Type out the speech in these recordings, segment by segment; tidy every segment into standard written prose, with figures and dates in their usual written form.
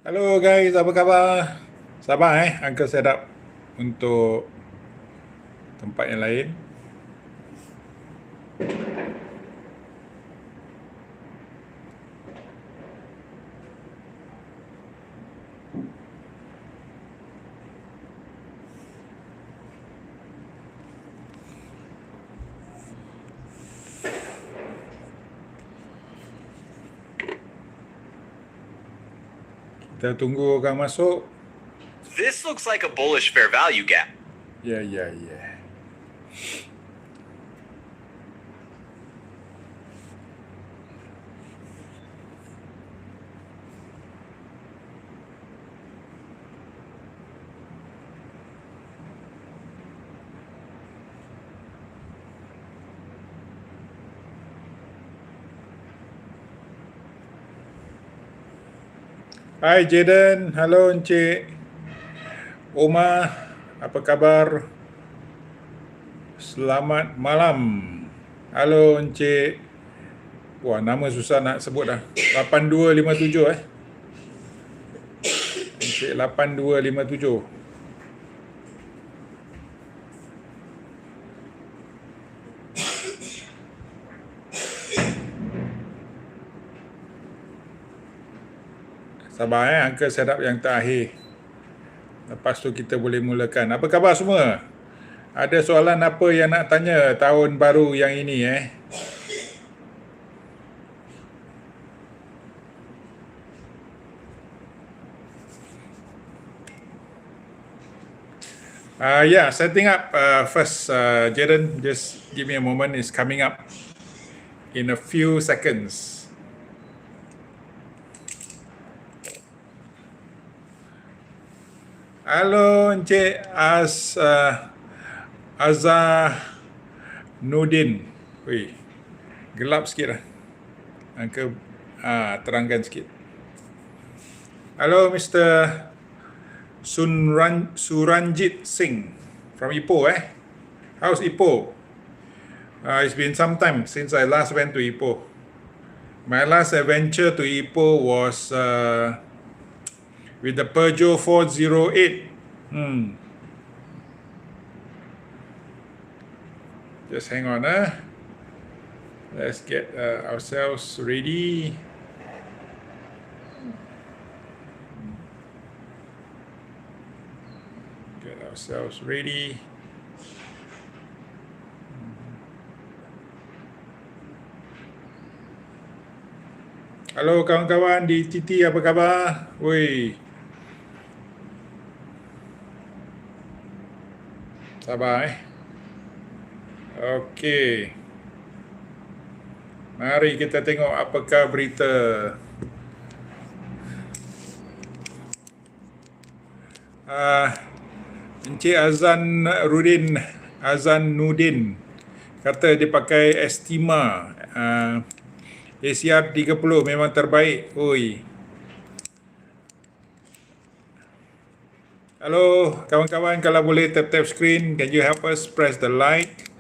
Hello guys, apa khabar? Sabar Uncle set up untuk tempat yang lain. Kita tunggu orang masuk. This looks like a bullish fair value gap. Ya. Hai Jaden, halo Encik Oma, apa kabar? Selamat malam. Halo Encik. Wah, nama susah nak sebut dah. 8257 Encik 8257. Sabar Uncle set up yang terakhir. Lepas tu kita boleh mulakan. Apa khabar semua? Ada soalan apa yang nak tanya tahun baru yang ini setting up first, Jaden, just give me a moment. It's coming up in a few seconds. Halo Encik Nudin. Wih, gelap sikit lah. Uncle terangkan sikit. Halo Mr. Suranjit Singh from Ipoh How's Ipoh? It's been some time since I last went to Ipoh. My last adventure to Ipoh was with the Peugeot 408. Just hang on. Let's get ourselves ready. Halo kawan-kawan di TT, apa khabar? Woi. Sabar Okey. Mari kita tengok apakah berita. Encik Azan Nudin kata dia pakai Estima ACR 30 memang terbaik. Oi. Halo kawan-kawan, kalau boleh tap screen, can you help us press the like?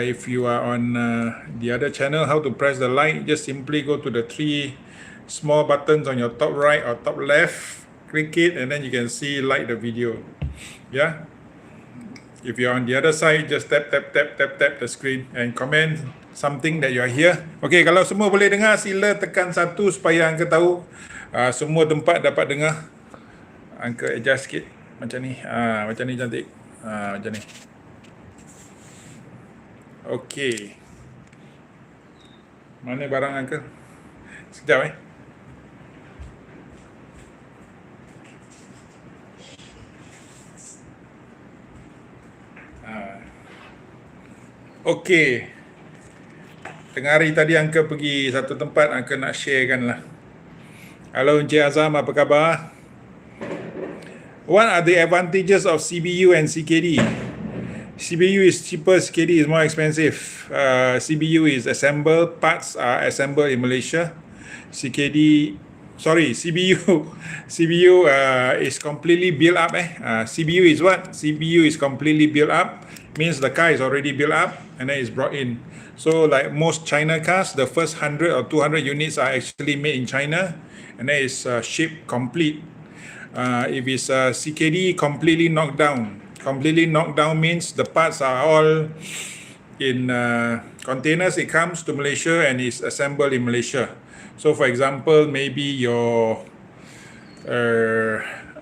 If you are on the other channel, how to press the like? Just simply go to the three small buttons on your top right or top left, click it, and then you can see like the video. Yeah. If you're on the other side, just tap the screen and comment something that you are here. Okay, kalau semua boleh dengar, sila tekan 1 supaya Uncle tahu semua tempat dapat dengar. Uncle adjust sikit macam ni. Macam ni cantik. Macam ni. Okey. Mana barang Uncle? Sekejap Okey. Tengah hari tadi Uncle pergi satu tempat, Uncle nak sharekan lah. Halo Encik Azam, apa khabar? What are the advantages of CBU and CKD? CBU is cheaper, CKD is more expensive. CBU is assembled, parts are assembled in Malaysia. CBU is completely built up. CBU is what? CBU is completely built up. means the car is already built up and then it's brought in. So like most China cars, the first 100 or 200 units are actually made in China and then it's shipped complete. If it's CKD, completely knocked down. Completely knocked down means the parts are all in containers. It comes to Malaysia and is assembled in Malaysia. So for example, maybe your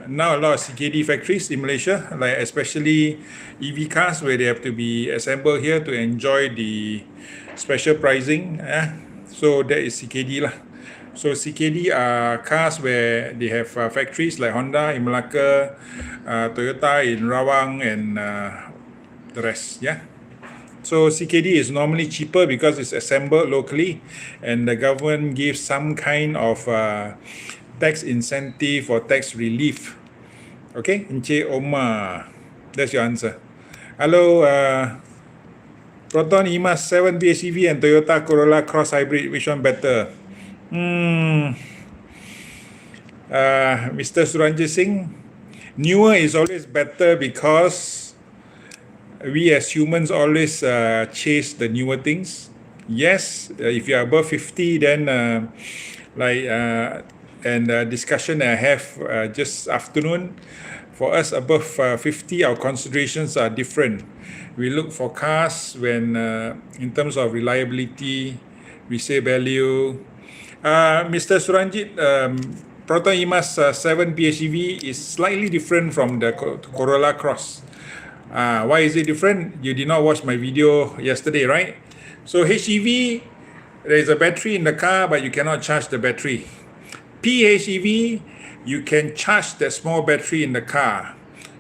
now a lot of CKD factories in Malaysia, like especially EV cars where they have to be assembled here to enjoy the special pricing. So that is CKD lah. So CKD are cars where they have factories like Honda in Melaka, Toyota in Rawang, and the rest. Yeah. So CKD is normally cheaper because it's assembled locally, and the government gives some kind of tax incentive or tax relief. Okay, Encik Omar, that's your answer. Hello, Proton S70 PHEV and Toyota Corolla Cross Hybrid, which one better? Mr. Suranjit Singh, newer is always better because we as humans always chase the newer things. Yes, if you are above 50, then discussion I have just afternoon, for us above 50, our considerations are different. We look for cars when in terms of reliability, resale value. Mr. Suranjit, Proton S70 PHEV is slightly different from the Corolla Cross. Why is it different? You did not watch my video yesterday, right? So HEV, there is a battery in the car, but you cannot charge the battery. PHEV, you can charge the small battery in the car.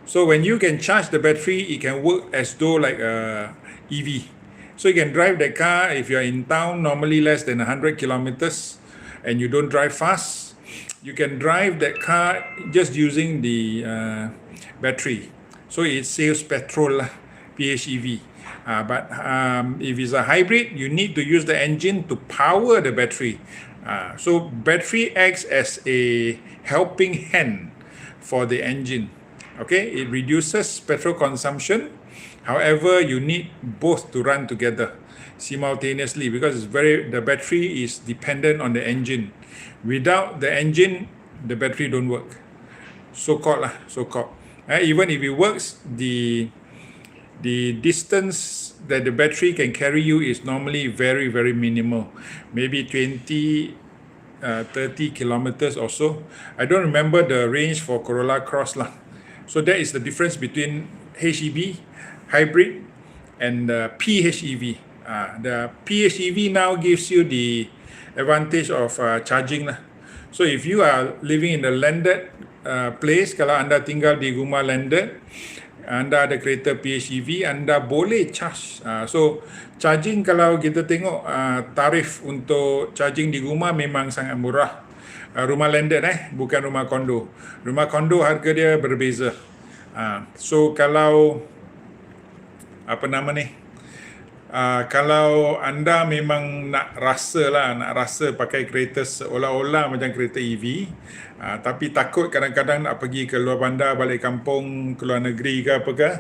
So when you can charge the battery, it can work as though like a EV. So you can drive the car if you're in town, normally less than 100 kilometers, and you don't drive fast. You can drive that car just using the battery. So it saves petrol, PHEV. But if it's a hybrid, you need to use the engine to power the battery. So battery acts as a helping hand for the engine. Okay, it reduces petrol consumption. However, you need both to run together simultaneously because the battery is dependent on the engine. Without the engine, the battery don't work. So-called. Even if it works, the distance that the battery can carry you is normally very, very minimal. Maybe 20, 30 kilometers or so. I don't remember the range for Corolla Cross lah. So that is the difference between HEV, hybrid, and PHEV. The PHEV now gives you the advantage of charging lah. So if you are living in the landed place, kalau anda tinggal di rumah landed, anda ada kereta PHEV, anda boleh charge. So charging, kalau kita tengok tarif untuk charging di rumah memang sangat murah. Rumah landed bukan rumah kondo. Rumah kondo harga dia berbeza. So kalau kalau anda memang nak rasa pakai kereta seolah-olah macam kereta EV, tapi takut kadang-kadang nak pergi ke luar bandar, balik kampung, ke luar negeri ke apa ke,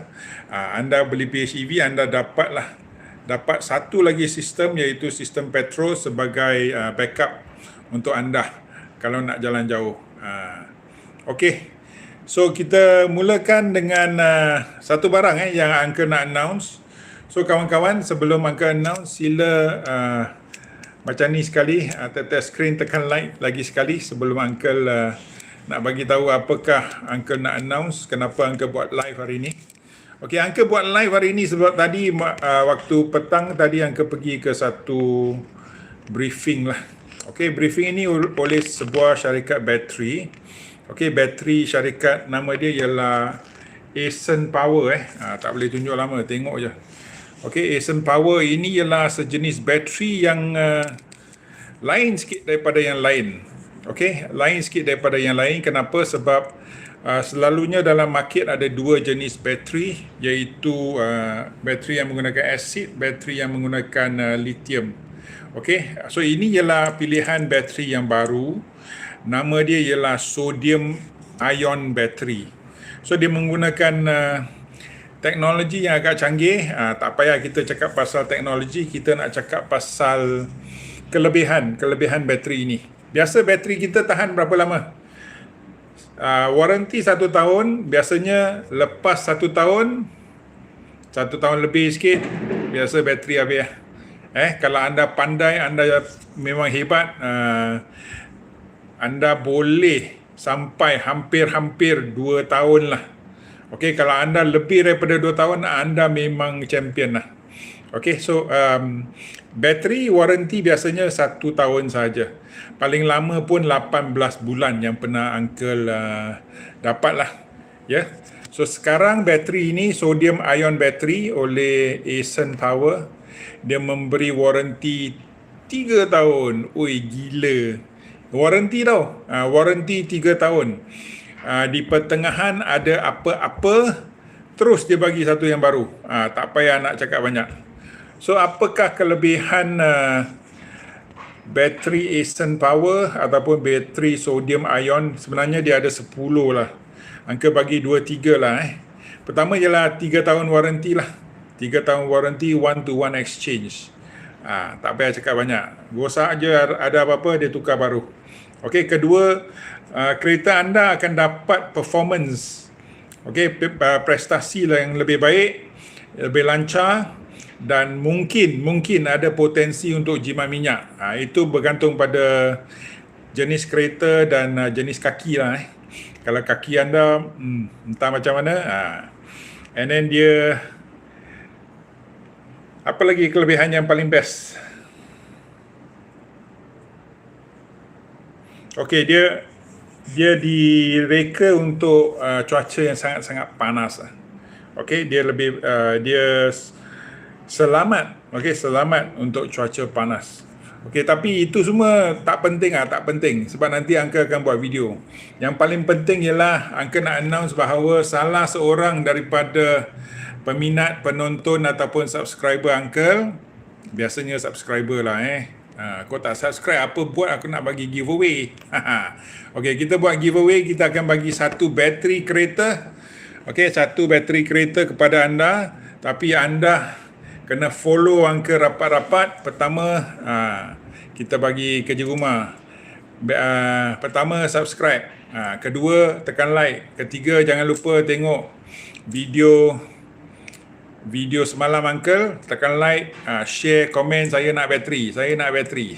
anda beli PHEV, anda dapat satu lagi sistem, iaitu sistem petrol sebagai backup untuk anda kalau nak jalan jauh. Okey, so kita mulakan dengan satu barang yang Uncle nak announce. So kawan-kawan, sebelum Uncle announce, sila macam ni sekali, tap screen, tekan like lagi sekali sebelum Uncle nak bagi tahu apakah Uncle nak announce, kenapa Uncle buat live hari ini. Okey, Uncle buat live hari ini sebab tadi waktu petang tadi Uncle pergi ke satu briefing lah. Okey, briefing ini oleh sebuah syarikat bateri. Okey, bateri syarikat, nama dia ialah Asian Power tak boleh tunjuk lama, tengok je. Okey, Asian Power ini ialah sejenis bateri yang lain sikit daripada yang lain. Okey, lain sikit daripada yang lain. Kenapa? Sebab selalunya dalam market ada dua jenis bateri, iaitu bateri yang menggunakan asid, bateri yang menggunakan lithium. Okey, so ini ialah pilihan bateri yang baru. Nama dia ialah sodium ion battery. So dia menggunakan teknologi yang agak canggih. Tak payah kita cakap pasal teknologi, kita nak cakap pasal kelebihan bateri ini. Biasa bateri kita tahan berapa lama? Waranti 1 tahun, biasanya lepas 1 tahun, 1 tahun lebih sikit, biasa bateri habis. Kalau anda pandai, anda memang hebat, anda boleh sampai hampir 2 tahun lah. Okey, kalau anda lebih daripada 2 tahun, anda memang champion lah. Okey, so bateri waranti biasanya 1 tahun saja. Paling lama pun 18 bulan yang pernah Uncle dapat lah. Ya. So sekarang bateri ini sodium ion battery oleh Asian Power. Dia memberi waranti 3 tahun. Ui, gila. Waranti tau. Waranti 3 tahun. Di pertengahan ada apa-apa, terus dia bagi satu yang baru. Tak payah nak cakap banyak. So apakah kelebihan bateri Asian Power ataupun bateri sodium ion? Sebenarnya dia ada 10 lah. Angka bagi 2-3 lah. Pertama ialah 3 tahun waranti lah. 3 tahun waranti, 1-to-1 exchange. Tak payah cakap banyak. Rosak je, ada apa-apa dia tukar baru. Okey, kedua, kereta anda akan dapat performance, prestasi lah yang lebih baik, lebih lancar, dan mungkin ada potensi untuk jimat minyak. Itu bergantung pada jenis kereta dan jenis kaki lah. Kalau kaki anda entah macam mana. And then dia, apa lagi kelebihan yang paling best? Okey, dia direka untuk cuaca yang sangat-sangat panas. Okey, dia lebih dia selamat, selamat untuk cuaca panas. Okey, tapi itu semua tak penting sebab nanti Uncle akan buat video. Yang paling penting ialah Uncle nak announce bahawa salah seorang daripada peminat, penonton ataupun subscriber Uncle, biasanya subscriber lah kau tak subscribe, apa buat aku nak bagi giveaway. Okey, kita buat giveaway, kita akan bagi satu bateri kereta. Okey, satu bateri kereta kepada anda, tapi anda kena follow Uncle rapat-rapat. Pertama, kita bagi kerja rumah. Pertama, subscribe. Kedua, tekan like. Ketiga, jangan lupa tengok video semalam Uncle. Tekan like, share, komen, saya nak bateri.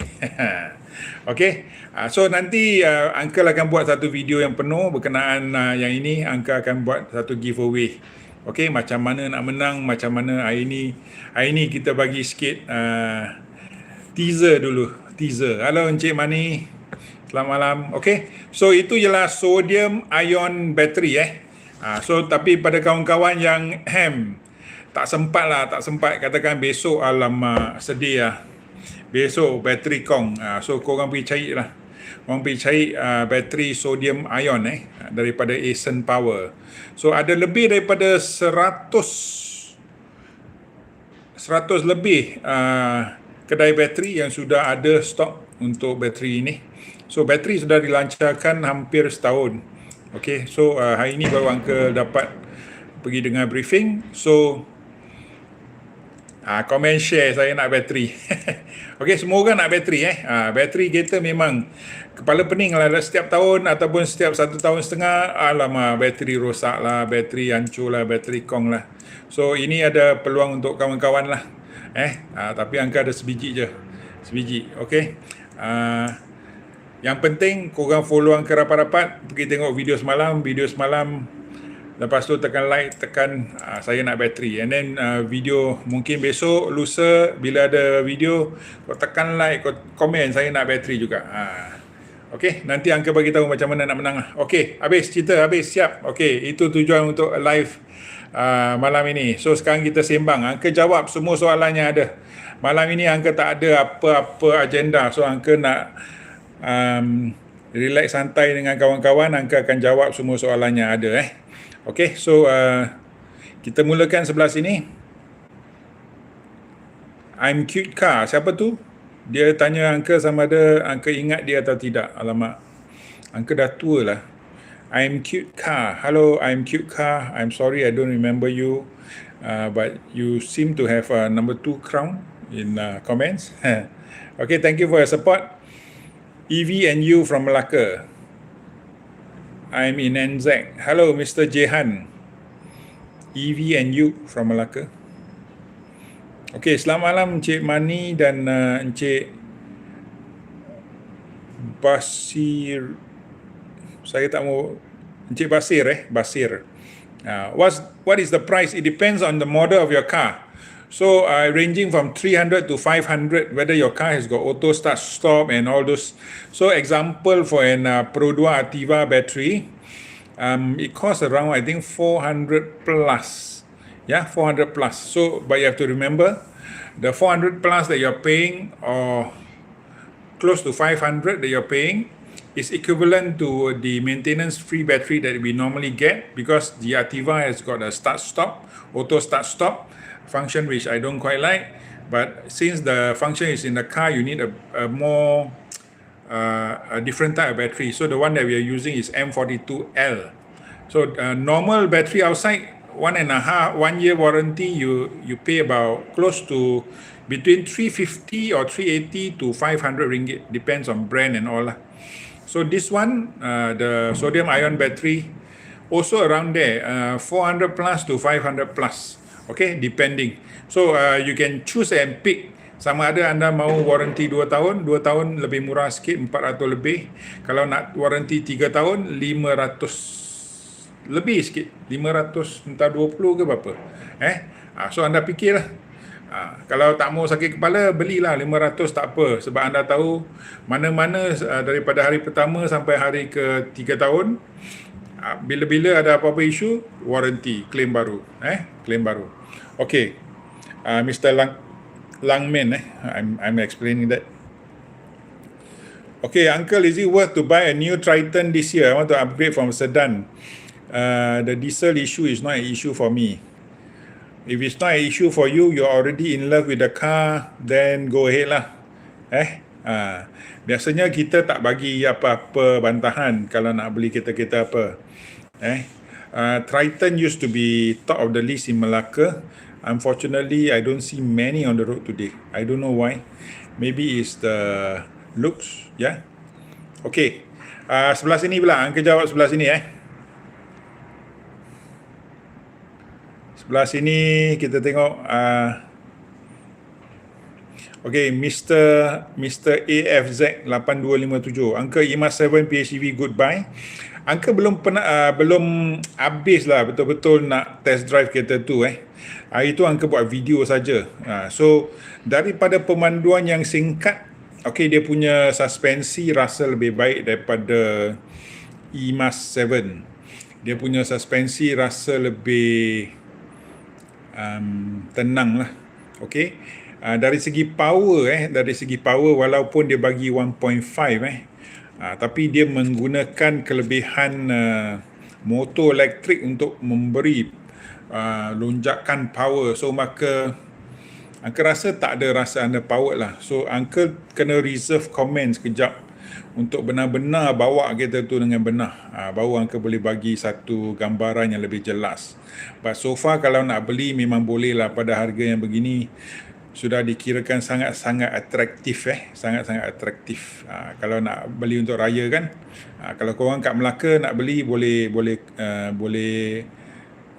Okey. So nanti Uncle akan buat satu video yang penuh berkenaan yang ini. Uncle akan buat satu giveaway. Okey, macam mana nak menang, macam mana hari ini kita bagi sikit teaser dulu. Halo Encik Mani. Selamat malam. Okey. So itu ialah sodium ion battery so tapi pada kawan-kawan yang tak sempat katakan besok, alamak sedih lah. Besok bateri kong. So korang pergi cari lah. Korang pergi cari bateri sodium ion daripada Asian Power. So ada lebih daripada 100 lebih kedai bateri yang sudah ada stok untuk bateri ini. So bateri sudah dilancarkan hampir setahun. Okay, so hari ini baru Uncle dapat pergi dengar briefing. So komen share, saya nak bateri. Okey, semua orang nak bateri bateri kereta memang kepala pening lah setiap tahun ataupun setiap 1 tahun setengah. Alamak, bateri rosak lah, bateri hancur lah, bateri kong lah. So ini ada peluang untuk kawan-kawan lah. Tapi angka ada sebiji je. Okey. Yang penting korang follow angka rapat-rapat, pergi tengok video semalam. Lepas tu tekan like, tekan saya nak bateri. And then video mungkin besok, lusa bila ada video, kau tekan like, kau komen saya nak bateri juga. Okey, nanti Uncle bagi tahu macam mana nak menang lah. Okey, habis cerita, siap. Okey, itu tujuan untuk live malam ini. So sekarang kita sembang. Uncle jawab semua soalan yang ada. Malam ini Uncle tak ada apa-apa agenda. So Uncle nak relax santai dengan kawan-kawan. Uncle akan jawab semua soalan yang ada Okey, so kita mulakan sebelah sini. I'm cute car. Siapa tu? Dia tanya Uncle sama ada Uncle ingat dia atau tidak. Alamak, Uncle dah tua lah. I'm cute car. Hello, I'm cute car. I'm sorry I don't remember you, but you seem to have a number 2 crown in comments. Okay, thank you for your support. EV and you from Melaka. I'm in NZ. Hello, Mr. Jehan. EV and you from Melaka. Okay, selamat malam Encik Mani dan Encik Basir. Saya tak mau Encik Basir Basir. What is the price? It depends on the model of your car. So ranging from 300 to 500, whether your car has got auto start stop and all those. So example for an Pro 2 Activa battery, it costs around I think 400 plus. Yeah, 400 plus. So but you have to remember the 400 plus that you're paying or close to 500 that you're paying is equivalent to the maintenance free battery that we normally get, because the Activa has got a start stop, auto start stop function, which I don't quite like. But since the function is in the car, you need a more a different type of battery. So the one that we are using is M42L. So normal battery outside, 1 year warranty, you pay about close to between 350 or 380 to 500 ringgit, depends on brand and all. So this one, the sodium ion battery, also around there, 400 plus to 500 plus. Okay, depending. So you can choose and pick. Sama ada anda mau warranty 2 tahun, 2 tahun lebih murah sikit, 400 lebih. Kalau nak warranty 3 tahun, 500 lebih sikit, 500 entah 20 ke berapa. So anda fikirlah. Kalau tak mau sakit kepala, belilah 500, tak apa. Sebab anda tahu mana-mana daripada hari pertama sampai hari ke 3 tahun, bila-bila ada apa-apa isu, warranty, claim baru. Claim baru. Okay, Mr. Langman, I'm explaining that. Okay, Uncle, is it worth to buy a new Triton this year? I want to upgrade from sedan. The diesel issue is not an issue for me. If it's not an issue for you, you're already in love with the car, then go ahead lah. Biasanya kita tak bagi apa-apa bantahan kalau nak beli kereta-kereta apa. Triton used to be top of the list in Melaka. Unfortunately, I don't see many on the road today. I don't know why. Maybe it's the looks, yeah. Okay, sebelah sini pula. Uncle jawab sebelah sini. Sebelah sini kita tengok. Okay, Mr. AFZ 8257. Uncle, IMAS 7 PHEV goodbye. Uncle belum habis lah betul-betul nak test drive kereta tu. Hari tu Uncle buat video saja. So daripada pemanduan yang singkat, okay, dia punya suspensi rasa lebih baik daripada IMAS 7. Dia punya suspensi rasa lebih tenang lah. Okay, dari segi power, walaupun dia bagi 1.5 tapi dia menggunakan kelebihan motor elektrik untuk memberi lonjakan power. So maka Uncle rasa tak ada rasa under power lah. So Uncle kena reserve comment sekejap untuk benar-benar bawa kereta tu dengan benar, baru Uncle boleh bagi satu gambaran yang lebih jelas. But so far kalau nak beli memang boleh lah, pada harga yang begini sudah dikirakan sangat-sangat atraktif. Sangat-sangat atraktif. Kalau nak beli untuk raya kan, kalau korang kat Melaka nak beli, boleh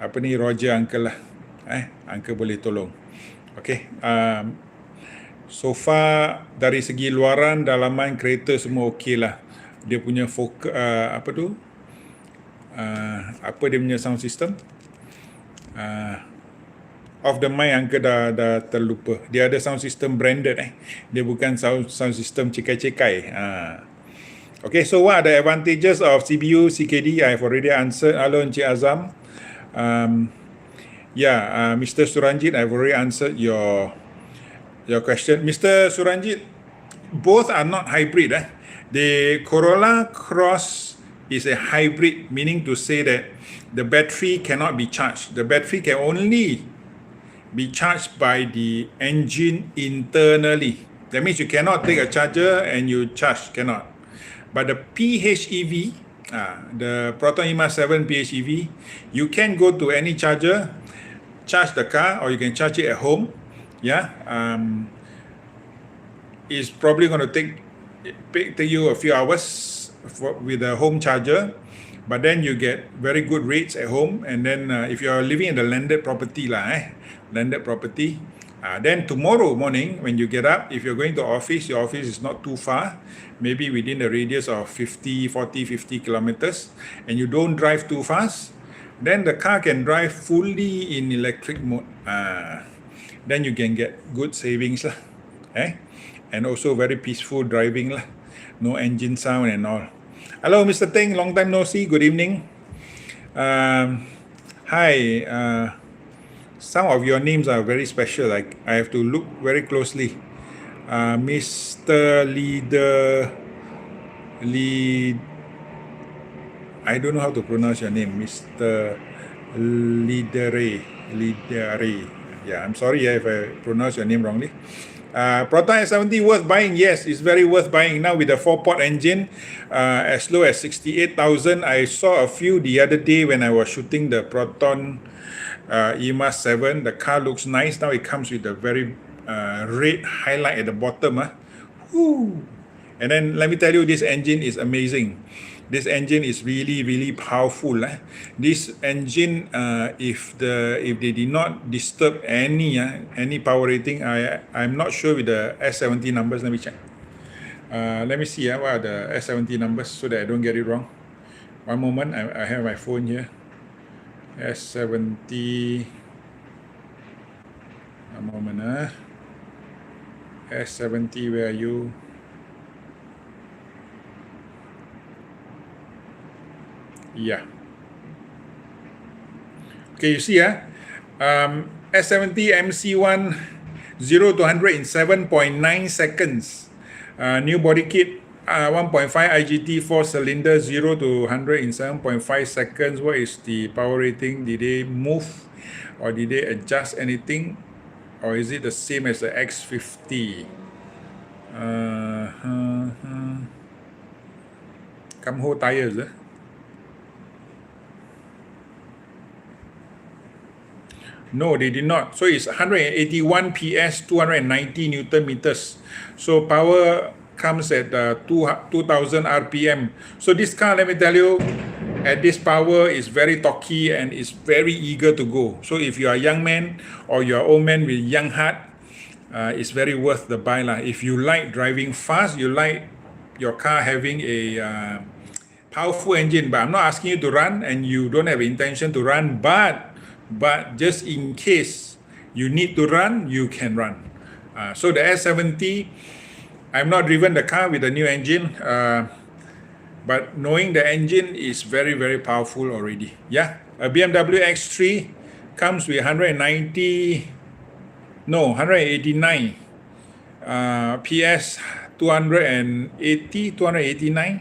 apa ni, Roger Uncle lah. Uncle boleh tolong. Okay, so far dari segi luaran, dalaman kereta semua okey lah. Dia punya apa dia punya sound system, off the mic Uncle dah terlupa. Dia ada sound system branded. Dia bukan sound system cekai-cekai. Okay, so what are the advantages of CBU CKD? I've already answered. Hello Encik Azam. Mr. Suranjit, I've already answered your question. Mr. Suranjit, both are not hybrid. The Corolla Cross is a hybrid, meaning to say that the battery cannot be charged. The battery can only be charged by the engine internally. That means you cannot take a charger and you charge, cannot. But the PHEV the Proton E-7 PHEV, you can go to any charger, charge the car, or you can charge it at home. Yeah, it's probably going to take you a few hours with a home charger, but then you get very good rates at home. And then if you're living in the landed property landed property, then tomorrow morning when you get up, if you're going to office, your office is not too far, maybe within the radius of 50 kilometers, and you don't drive too fast, then the car can drive fully in electric mode. Then you can get good savings lah, and also very peaceful driving lah, no engine sound and all. Hello, Mr. Teng, long time no see. Good evening. Hi. Some of your names are very special. Like I have to look very closely. Mr. I don't know how to pronounce your name. Mr. Lidere. Yeah, I'm sorry if I pronounce your name wrongly. Proton S70 worth buying? Yes, it's very worth buying now with the 4-port engine, as low as 68,000. I saw a few the other day when I was shooting the Proton E-7. The car looks nice. Now it comes with a very red highlight at the bottom. Woo. And then let me tell you, this engine is amazing. This engine is really, really powerful. This engine, if they did not disturb any power rating, I'm not sure with the S70 numbers. Let me check. Let me see what are the S70 numbers so that I don't get it wrong. One moment, I have my phone here. S70. A moment. S70, where are you? Yeah. Okay, you see, S70 MC1 0 to 100 in 7.9 seconds. New body kit, 1.5 IGT 4-cylinder, 0 to 100 in 7.5 seconds. What is the power rating? Did they move or did they adjust anything? Or is it the same as the X50? Come tires, No, they did not. So it's 181 PS, 290 Newton meters. So power comes at 2000 RPM. So this car, let me tell you, at this power is very torquey and is very eager to go. So if you are a young man or you are old man with young heart, it's very worth the buy lah. If you like driving fast, you like your car having a powerful engine, but I'm not asking you to run and you don't have intention to run, but just in case you need to run, you can run. So the S70, I've not driven the car with the new engine, but knowing the engine is very, very powerful already. Yeah, a BMW X3 comes with 189 PS, 289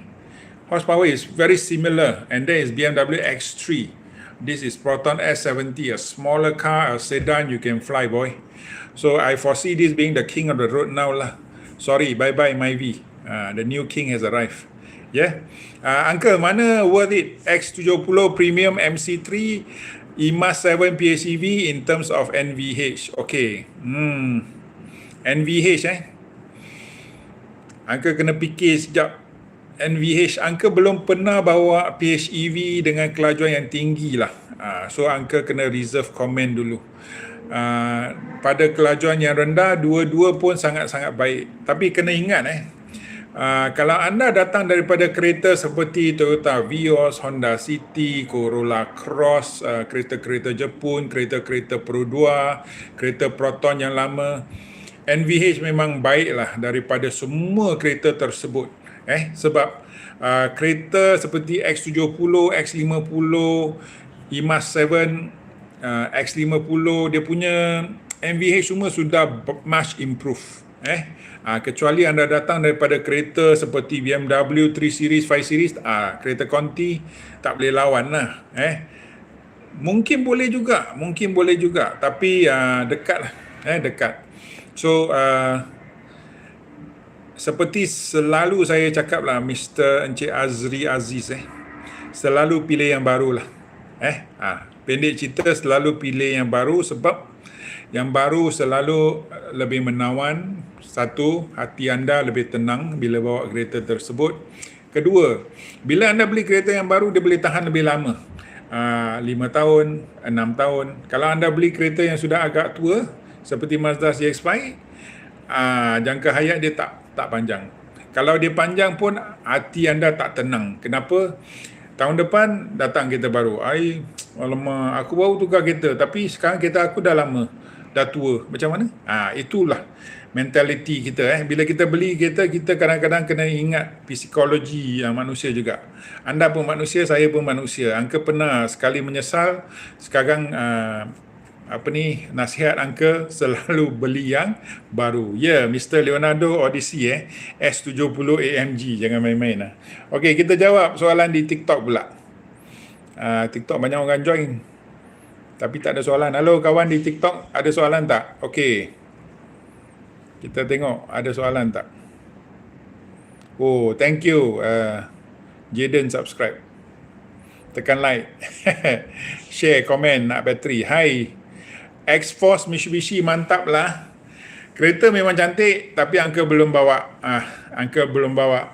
horsepower is very similar, and there is BMW X3. This is Proton S70, a smaller car, a sedan you can fly, boy. So I foresee this being the king of the road now lah. Sorry, bye-bye Myvi. The new king has arrived. Yeah. Uncle, mana worth it? X70 Premium MC3 E-7 PHEV in terms of NVH. Okay. NVH Uncle kena fikir sekejap. NVH, Uncle belum pernah bawa PHEV dengan kelajuan yang tinggi lah. So Uncle kena reserve comment dulu. Pada kelajuan yang rendah, dua-dua pun sangat-sangat baik. Tapi kena ingat kalau anda datang daripada kereta seperti Toyota Vios, Honda City, Corolla Cross, kereta-kereta Jepun, kereta-kereta Pro 2, kereta Proton yang lama, NVH memang baiklah daripada semua kereta tersebut. Sebab kereta seperti X70, X50, E-7, X50, dia punya NVH semua sudah much improve. Kecuali anda datang daripada kereta seperti BMW 3 Series, 5 Series, kereta Conti tak boleh lawan lah. Mungkin boleh juga, tapi dekat lah. Dekat. So seperti selalu saya cakap lah, Mr. Encik Azri Aziz, selalu pilih yang baru lah. Pendek cerita, selalu pilih yang baru sebab yang baru selalu lebih menawan. Satu, hati anda lebih tenang bila bawa kereta tersebut. Kedua, bila anda beli kereta yang baru, dia boleh tahan lebih lama. 5 tahun, 6 tahun. Kalau anda beli kereta yang sudah agak tua, seperti Mazda CX-5, jangka hayat dia tak panjang. Kalau dia panjang pun, hati anda tak tenang. Kenapa? Tahun depan datang kereta baru. Alamak, aku baru tukar kereta, tapi sekarang kereta aku dah lama, dah tua. Macam mana? Itulah mentality kita. Bila kita beli kereta, kita kadang-kadang kena ingat psikologi manusia juga. Anda pun manusia, saya pun manusia. Uncle pernah sekali menyesal. Sekarang nasihat Uncle selalu beli yang baru. Mr. Leonardo Odyssey S70 AMG, jangan main-main lah. Okey, kita jawab soalan di TikTok pula. TikTok banyak orang join, tapi tak ada soalan. Halo kawan di TikTok, ada soalan tak? Okey, kita tengok ada soalan tak. Oh, thank you Jaden, subscribe, tekan like, share, komen, nak bateri. Hai, X-Force Mitsubishi, mantap lah. Kereta memang cantik, tapi Uncle belum bawa. Uncle belum bawa.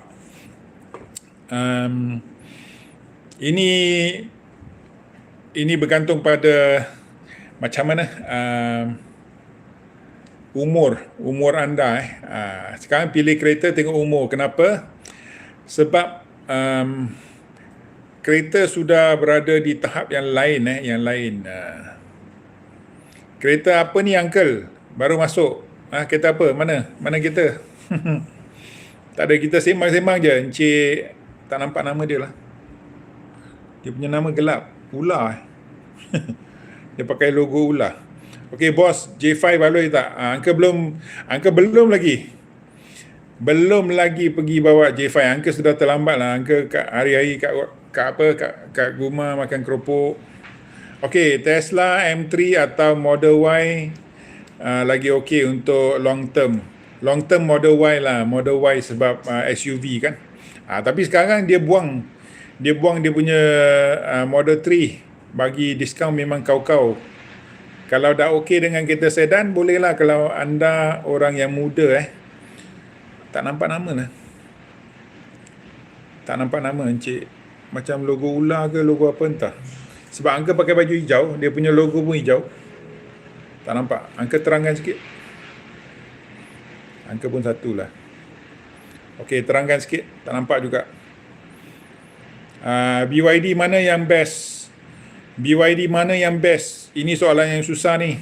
Ini bergantung pada macam mana umur anda. Sekarang pilih kereta tengok umur. Kenapa? Sebab kereta sudah berada di tahap yang lain. Kereta apa ni Uncle? Baru masuk. Kereta apa? Mana kereta? Tak ada, kita sembang-sembang je. Encik tak nampak nama dia lah. Dia punya nama gelap. Ular. Dia pakai logo ular. Okey bos, J5 baloi tak? Uncle belum lagi. Belum lagi pergi bawa J5. Uncle sudah terlambat lah. Uncle hari-hari kat rumah makan keropok. Okey, Tesla M3 atau Model Y lagi okey untuk long term. Long term Model Y lah. Model Y sebab SUV kan. Tapi sekarang dia buang dia punya Model 3. Bagi diskaun memang kau-kau. Kalau dah okey dengan kereta sedan, bolehlah. Kalau anda orang yang muda tak nampak nama lah. Tak nampak nama encik. Macam logo ular ke logo apa entah. Sebab Uncle pakai baju hijau, dia punya logo pun hijau. Tak nampak. Uncle terangkan sikit. Uncle pun satu lah. Okey, terangkan sikit. Tak nampak juga. BYD mana yang best? BYD mana yang best? Ini soalan yang susah ni.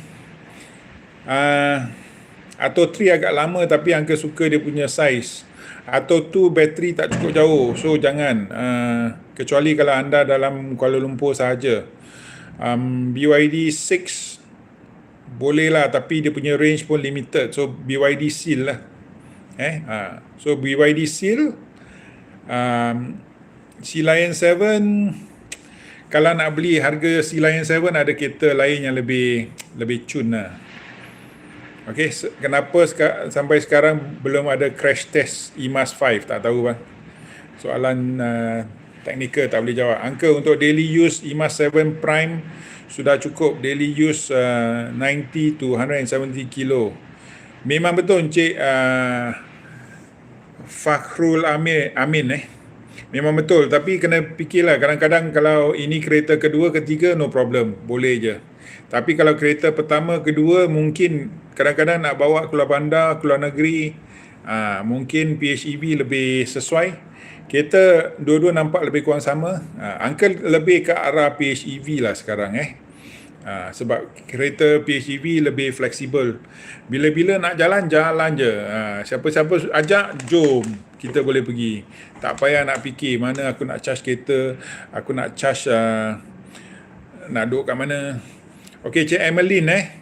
Atau 3 agak lama tapi Uncle suka dia punya size. Atau 2 bateri tak cukup jauh. So jangan. Kecuali kalau anda dalam Kuala Lumpur sahaja. BYD 6 boleh lah, tapi dia punya range pun limited. So BYD Seal lah. So BYD Seal, Sea Lion 7. Kalau nak beli harga Sea Lion 7, ada kereta lain yang lebih cun lah. Okey, kenapa sampai sekarang belum ada crash test IMAS 5? Tak tahu bang. Soalan teknikal tak boleh jawab. Uncle, untuk daily use IMAS 7 Prime sudah cukup. Daily use 90 to 170 kilo. Memang betul Encik Fakhrul Amin memang betul, tapi kena fikirlah. Kadang-kadang kalau ini kereta kedua, ketiga, no problem, boleh je. Tapi kalau kereta pertama, kedua, mungkin kadang-kadang nak bawa keluar bandar, keluar negeri, mungkin PHEV lebih sesuai. Kereta dua-dua nampak lebih kurang sama. Uncle lebih ke arah PHEV lah sekarang sebab kereta PHEV lebih fleksibel. Bila-bila nak jalan je. Siapa-siapa ajak, jom, kita boleh pergi. Tak payah nak fikir mana aku nak charge kereta, aku nak charge nak duduk kat mana. Okay, Cik Emmeline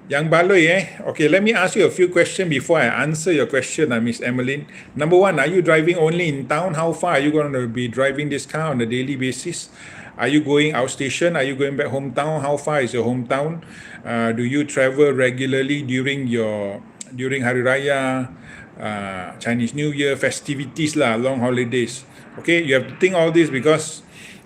yang baloi Okay, let me ask you a few questions before I answer your question, Miss Emmeline. Number one, are you driving only in town? How far are you going to be driving this car on a daily basis? Are you going outstation? Are you going back hometown? How far is your hometown? Do you travel regularly during Hari Raya, Chinese New Year, festivities lah, long holidays? Okay, you have to think all this because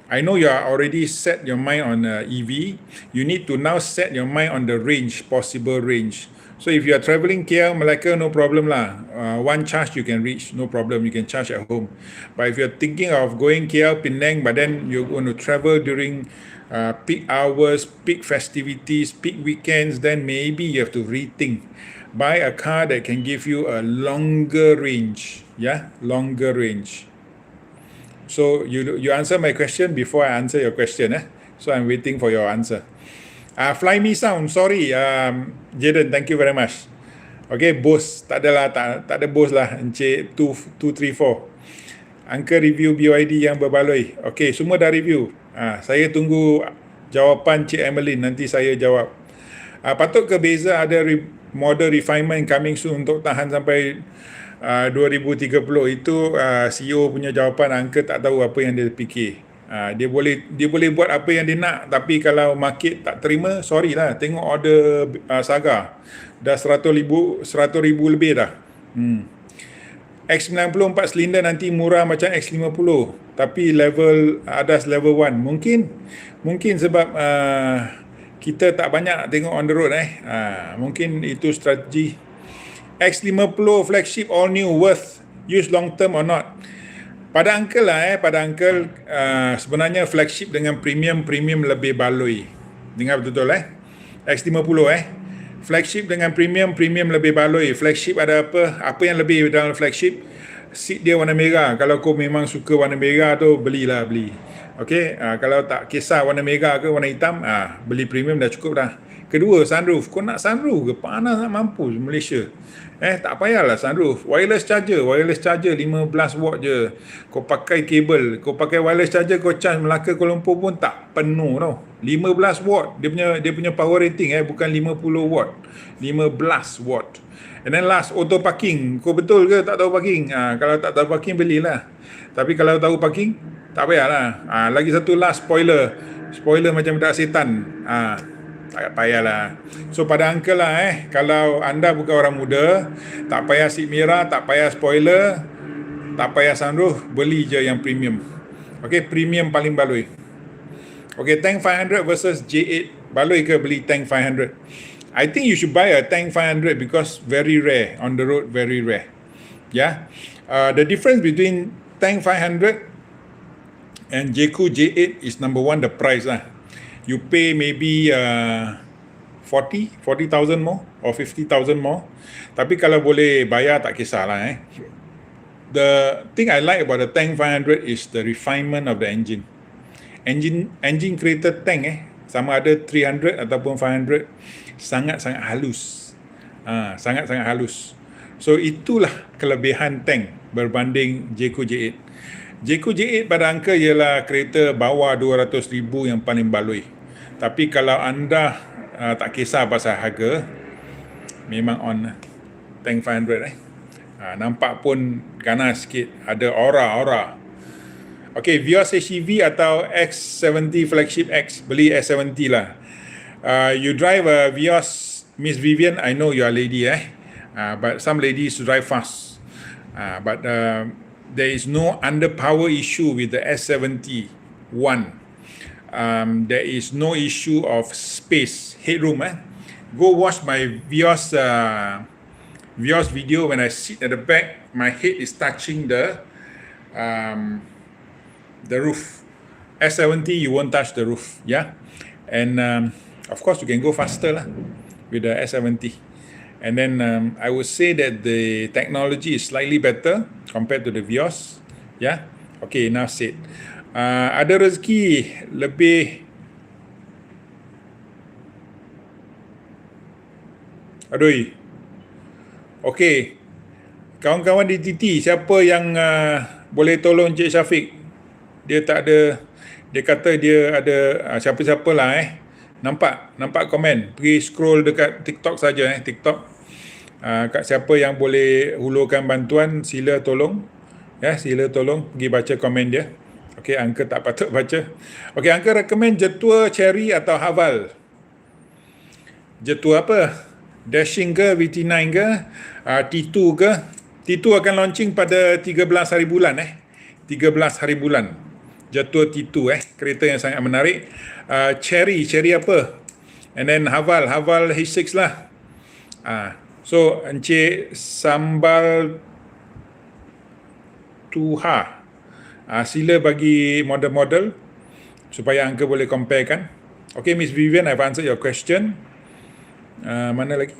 I know you are already set your mind on EV. You need to now set your mind on the range, possible range. So if you are traveling KL, Melaka, no problem lah. One charge you can reach, no problem. You can charge at home. But if you're thinking of going KL, Penang, but then you're going to travel during peak hours, peak festivities, peak weekends, then maybe you have to rethink. Buy a car that can give you a longer range. Yeah, longer range. So you answer my question before I answer your question. So I'm waiting for your answer. Fly me sound, sorry. Jaden, thank you very much. Okay, bos. Tak ada bos lah. Encik 234. Uncle review BYD yang berbaloi. Okay, semua dah review. Saya tunggu jawapan Cik Emeline. Nanti saya jawab. Patut ke Beza ada model refinement coming soon untuk tahan sampai 2030? Itu CEO punya jawapan. Uncle tak tahu apa yang dia fikir. Dia boleh buat apa yang dia nak, tapi kalau market tak terima, sorry lah. Tengok order Saga dah 100,000 lebih dah. X90 4 silinder nanti murah macam X50, tapi level atas level 1 mungkin sebab kita tak banyak tengok on the road. Mungkin itu strategi. X50 flagship all new worth use long term or not? Pada Uncle lah pada Uncle, sebenarnya flagship dengan premium lebih baloi. Dengar betul X50 flagship dengan premium lebih baloi. Flagship ada apa yang lebih dalam flagship? Seat dia warna merah. Kalau kau memang suka warna merah tu, beli. Okey, kalau tak kisah warna merah ke warna hitam, beli premium dah cukup dah. Kedua, sunroof. Kau nak sunroof ke? Panas nak mampus Malaysia. Tak payahlah sunroof. Wireless charger 15 watt je. Kau pakai kabel, kau pakai wireless charger, kau charge Melaka Kuala Lumpur pun tak penuh tau. 15 watt. Dia punya power rating bukan 50 watt. 15 watt. And then last, auto parking. Kau betul ke tak tahu parking? Kalau tak tahu parking, belilah. Tapi kalau tahu parking, tak payahlah. Lagi satu last, spoiler. Spoiler macam budak setan. Tak payahlah. So pada Uncle lah kalau anda bukan orang muda, tak payah seat merah, tak payah spoiler, tak payah sunroof, beli je yang premium. Okay, premium paling baloi. Okay, Tank 500 versus J8, baloi ke beli Tank 500? I think you should buy a Tank 500 because very rare, on the road very rare. Yeah. The difference between Tank 500 and Jeku J8 is number one, the price lah. You pay maybe 40,000 more or 50,000 more. Tapi kalau boleh bayar tak kisahlah. The thing I like about the Tank 500 is the refinement of the engine. Engine created tank sama ada 300 ataupun 500, sangat-sangat halus. Sangat-sangat halus. So itulah kelebihan tank berbanding Jeku J8. Jeku J8 pada Uncle ialah kereta bawah 200,000 yang paling baloi. Tapi kalau anda tak kisah pasal harga, memang on Tank 500 nampak pun ganas sikit, ada aura. Okay, Vios HEV atau X70 flagship X, beli S70 lah. You drive a Vios, Miss Vivian, I know you are lady but some ladies drive fast. But there is no underpower issue with the S70 one. There is no issue of space, headroom. Go watch my Vios video. When I sit at the back, my head is touching the roof. S70 you won't touch the roof, and of course you can go faster lah with the S70. And then I would say that the technology is slightly better compared to the Vios. Okay, enough said. Ada rezeki lebih. Adoi. Okey. Kawan-kawan di TT, siapa yang boleh tolong Cik Syafiq? Dia tak ada, dia kata dia ada siapa-siapa lah Nampak komen. Pergi scroll dekat TikTok saja TikTok. Kat siapa yang boleh hulurkan bantuan, sila tolong. Sila tolong pergi baca komen dia. Okey, Uncle tak patut baca. Okey, Uncle recommend Jetua Cherry atau Haval? Jetua apa? Dashing ke, VT9 ke, T2 ke? T2 akan launching pada 13 hari bulan 13 hari bulan. Jatuh T2 kereta yang sangat menarik. Cherry apa? And then Haval H6 lah. So Encik sambal Tuha, sila bagi model-model supaya Uncle boleh comparekan. Okay, Miss Vivian, I've answered your question. Mana lagi?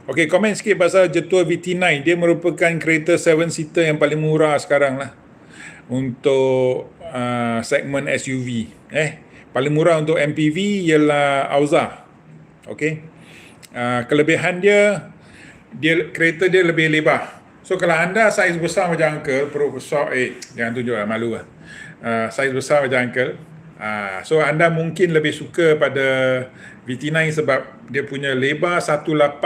Okay, komen sikit pasal Jetua VT9. Dia merupakan kereta 7-seater yang paling murah sekarang lah untuk segmen SUV. Paling murah untuk MPV ialah Auza. Okay. Kelebihan dia kereta dia lebih lebar. So kalau anda saiz besar macam Uncle, perut besar, jangan tunjuk lah, malu lah. Saiz besar macam Uncle, so anda mungkin lebih suka pada VT9 sebab dia punya lebar 1800.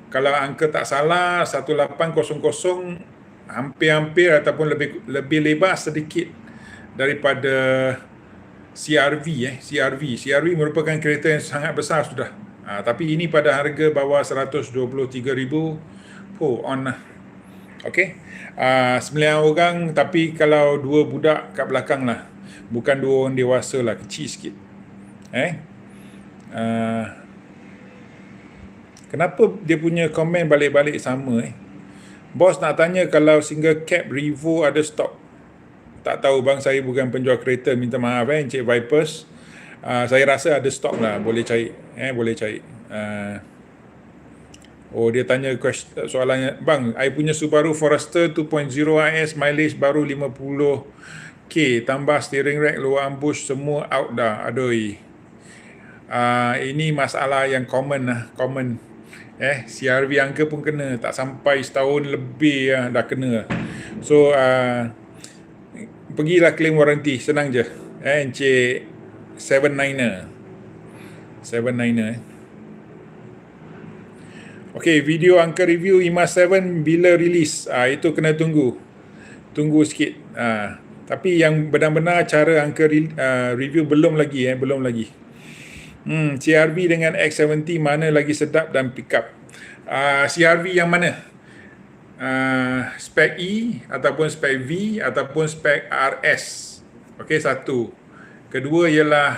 Kalau Uncle tak salah, 1800 hampir-hampir ataupun lebih lebar sedikit daripada CRV. CRV merupakan kereta yang sangat besar sudah. Tapi ini pada harga bawah 123,000 on lah. Okay. 9 orang, tapi kalau 2 budak kat belakang lah, bukan 2 orang dewasa lah, kecil sikit. Kenapa dia punya komen balik-balik sama? Bos nak tanya kalau single cab Revo ada stok. Tak tahu bang, saya bukan penjual kereta, minta maaf Encik Vipers. Saya rasa ada stok lah, boleh cari. Boleh cari. Dia tanya soalannya, bang, I punya Subaru Forester 2.0 IS, mileage baru 50k, tambah steering rack, lower ambush, semua out dah. Aduh. Ini masalah yang common lah, common. CRV Uncle pun kena, tak sampai setahun lebih dah kena. So pergilah claim warranty, senang je. Encik 79er. Okay, video Uncle review IMAZ 7 bila release? Itu kena tunggu sikit. Tapi yang benar-benar cara Uncle review belum lagi. CRV dengan X70 mana lagi sedap dan pick up? CRV yang mana? Spec E ataupun spec V ataupun spec RS? Okay, satu. Kedua ialah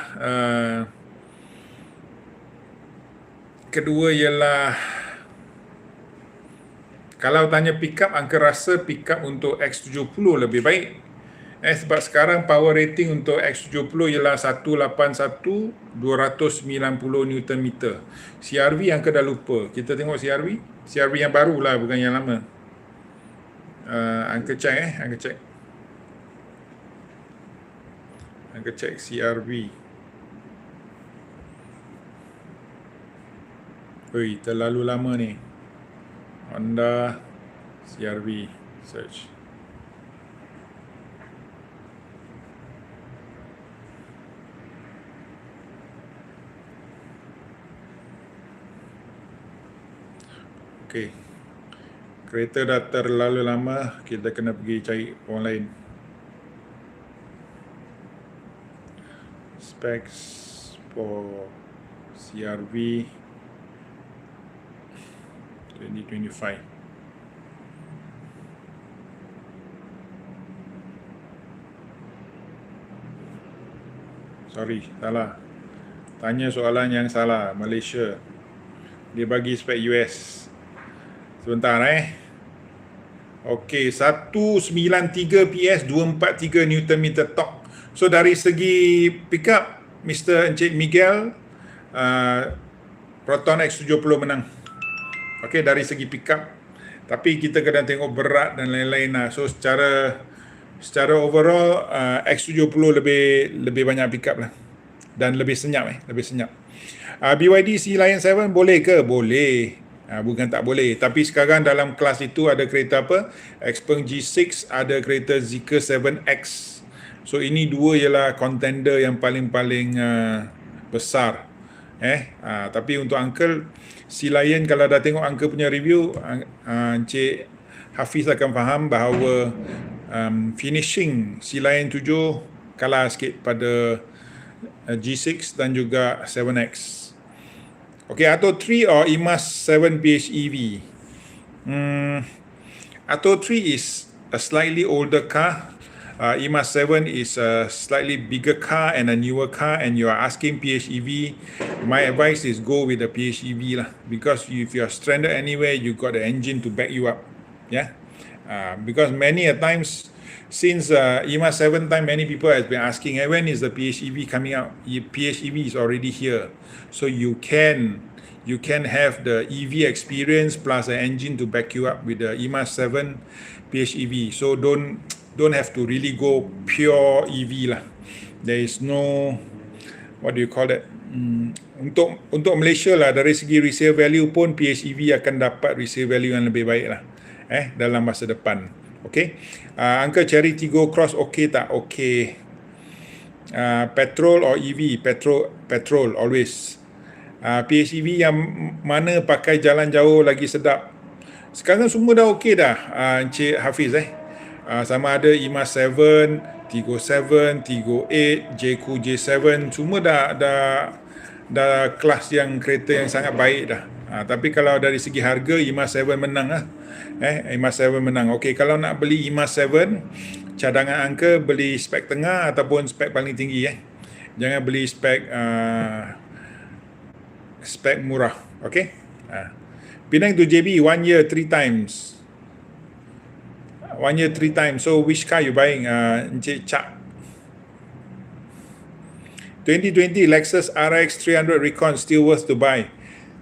kalau tanya pick up, Uncle rasa pick up untuk X70 lebih baik. Sebab sekarang power rating untuk X70 ialah 181 290 Nm. CRV Uncle dah lupa. Kita tengok CRV yang baru lah, bukan yang lama. Uncle check Uncle check CRV. Terlalu lama ni. Honda CRV search. Okay. Kereta dah terlalu lama, kita kena pergi cari orang lain. Specs for CRV 2025. Sorry, salah. Tanya soalan yang salah. Malaysia. Dia bagi spek US. Sebentar Okey, 193 PS, 243 Nm torque. So dari segi pickup, Mr. Encik Miguel, Proton X70 menang. Okey, dari segi pickup. Tapi kita kena tengok berat dan lain-lain lah. So secara overall, X70 lebih banyak pickup lah. Dan lebih senyap BYD Sea Lion 7 boleh ke? Boleh. Bukan tak boleh. Tapi sekarang dalam kelas itu ada kereta apa? Xpeng G6, ada kereta Zeekr 7X. So ini dua ialah contender yang paling besar. Tapi untuk Uncle, Sea Lion, kalau dah tengok Uncle punya review, Encik Hafiz akan faham bahawa finishing Sea Lion 7 kalah sikit pada G6 dan juga 7X. Okay, Atto 3 or IMAZ 7 PHEV? Atto 3 is a slightly older car. EMAS 7 is a slightly bigger car and a newer car, and you are asking PHEV, my advice is go with the PHEV lah, because if you are stranded anywhere, you got the engine to back you up. Yeah, because many a times since EMAS 7 time, many people has been asking, hey, when is the PHEV coming out? PHEV is already here, so you can have the EV experience plus an engine to back you up with the EMAS 7 PHEV. So don't have to really go pure EV lah. There is no, what do you call that? Untuk Malaysia lah, dari segi resale value pun PHEV akan dapat resale value yang lebih baik lah dalam masa depan. Okay, Uncle Cherry Tigo Cross okay tak? Okay. Petrol or EV? Petrol always. PHEV yang mana pakai jalan jauh lagi sedap? Sekarang semua dah okey dah, Encik Hafiz sama ada EMAS 7, Tigo 7, Tigo 8, JQ J7, semua dah kelas yang kereta yang sangat baik dah. Tapi kalau dari segi harga, EMAS 7 menang lah. EMAS 7 menang. Okey, kalau nak beli EMAS 7, cadangan Uncle beli spek tengah ataupun spek paling tinggi. Jangan beli spek murah. Okey. Penang to JB 1 year 3 times. 1 year 3 times. So which car you buying, Encik Chak? 2020 Lexus RX 300 Recon still worth to buy.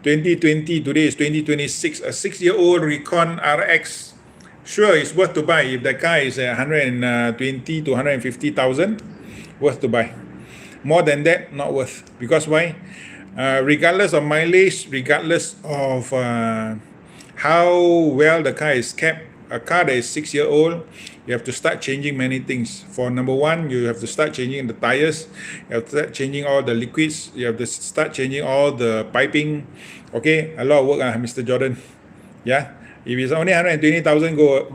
2020, today is 2026. A 6-year-old Recon RX, sure, it's worth to buy. If the car is 120 to 150,000, worth to buy. More than that, not worth. Because why? Regardless of mileage, regardless of how well the car is kept, a car that is 6-year-old, you have to start changing many things. For number one, you have to start changing the tires, you have to start changing all the liquids, you have to start changing all the piping. Okay, a lot of work, Mr. Jordan. Yeah, if it's only 120,000,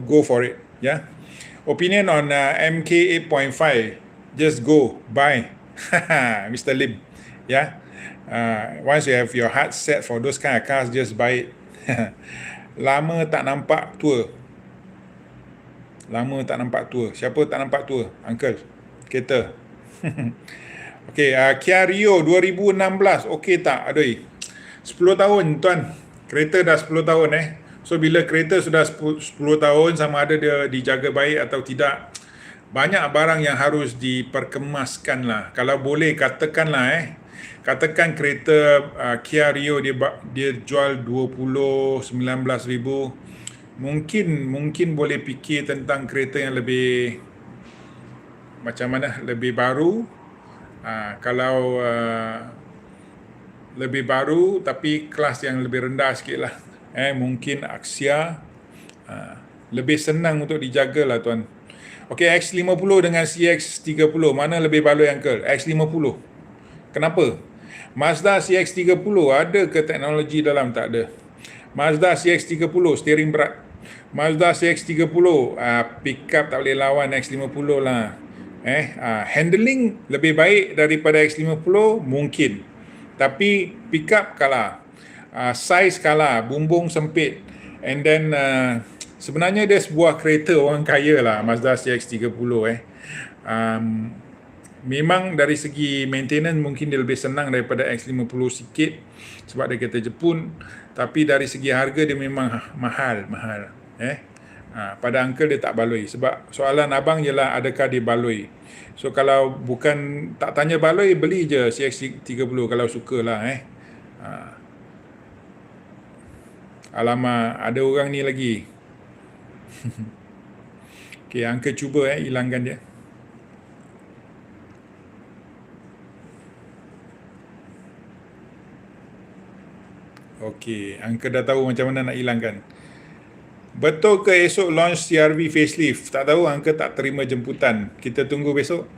go for it. Yeah. Opinion on MK 8.5, just go buy. Mr. Lim. Yeah. Once you have your heart set for those kind of cars, just buy it. Lama tak nampak tua. Lama tak nampak tua. Siapa tak nampak tua? Uncle. Kereta. Okay, Kia Rio 2016. Okay tak? Aduh. 10 tahun tuan. Kereta dah 10 tahun So bila kereta sudah 10 tahun, sama ada dia dijaga baik atau tidak, banyak barang yang harus diperkemaskan lah. Kalau boleh katakanlah katakan kereta Kia Rio dia jual 19 ribu, mungkin boleh fikir tentang kereta yang lebih macam mana, lebih baru. Kalau lebih baru tapi kelas yang lebih rendah sikit lah, mungkin Axia, lebih senang untuk dijaga lah tuan. Okay, X50 dengan CX30, mana lebih baloi Uncle? X50. Kenapa? Mazda CX30 ada ke teknologi dalam? Tak ada. Mazda CX30 steering berat. Mazda CX30 pick up tak boleh lawan X50 lah. Handling lebih baik daripada X50 mungkin, tapi pick up kalah, size kalah, bumbung sempit, and then sebenarnya dia sebuah kereta orang kaya lah, Mazda CX30. Memang dari segi maintenance mungkin dia lebih senang daripada X50 sikit sebab dia kereta Jepun, tapi dari segi harga dia memang mahal. Pada Uncle dia tak baloi, sebab soalan abang ialah adakah dia baloi. So kalau bukan tak tanya baloi, beli je CX30 kalau sukalah. Alamak, ada orang ni lagi. Okay, Uncle cuba hilangkan dia. Okay, Uncle dah tahu macam mana nak hilangkan. Betul ke esok launch CR-V facelift? Tak tahu, Uncle tak terima jemputan. Kita tunggu besok.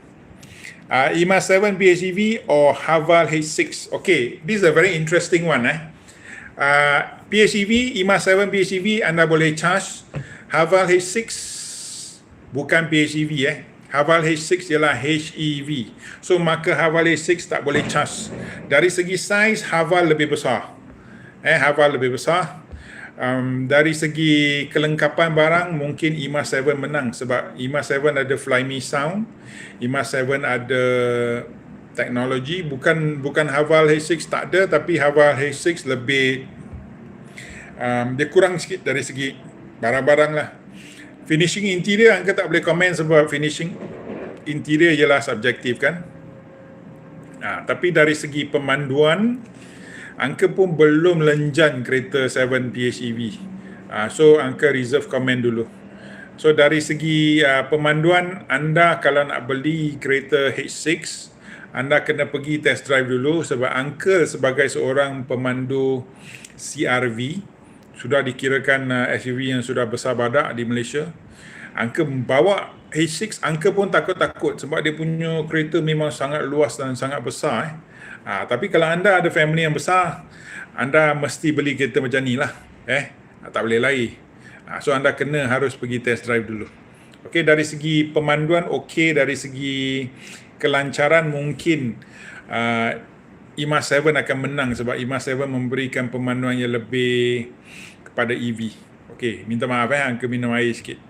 EMAS 7 PHEV or Haval H6? Okay, this is a very interesting one. PHEV, EMAS 7 PHEV anda boleh charge. Haval H6 bukan PHEV. Haval H6 ialah HEV. So maka Haval H6 tak boleh charge. Dari segi size, Haval lebih besar. Haval lebih besar. Dari segi kelengkapan barang mungkin IMA 7 menang sebab IMA 7 ada Fly Me Sound, IMA 7 ada teknologi, bukan Haval H6 tak ada, tapi Haval H6 lebih dia kurang sikit dari segi barang-barang lah. Finishing interior Uncle tak boleh komen sebab finishing interior ialah subjektif kan. Tapi dari segi pemanduan Uncle pun belum lenjan kereta 7 PHEV. So Uncle reserve komen dulu. So dari segi pemanduan, anda kalau nak beli kereta H6, anda kena pergi test drive dulu sebab Uncle sebagai seorang pemandu CRV, sudah dikirakan SUV yang sudah besar badak di Malaysia. Uncle bawa H6, Uncle pun takut-takut sebab dia punya kereta memang sangat luas dan sangat besar. Tapi kalau anda ada family yang besar, anda mesti beli kereta macam ni lah. Tak boleh lari. So anda harus pergi test drive dulu. Okey, dari segi pemanduan okey, dari segi kelancaran mungkin IMA 7 akan menang sebab IMA 7 memberikan pemanduan yang lebih kepada EV. Okey, minta maaf Uncle minum air sikit.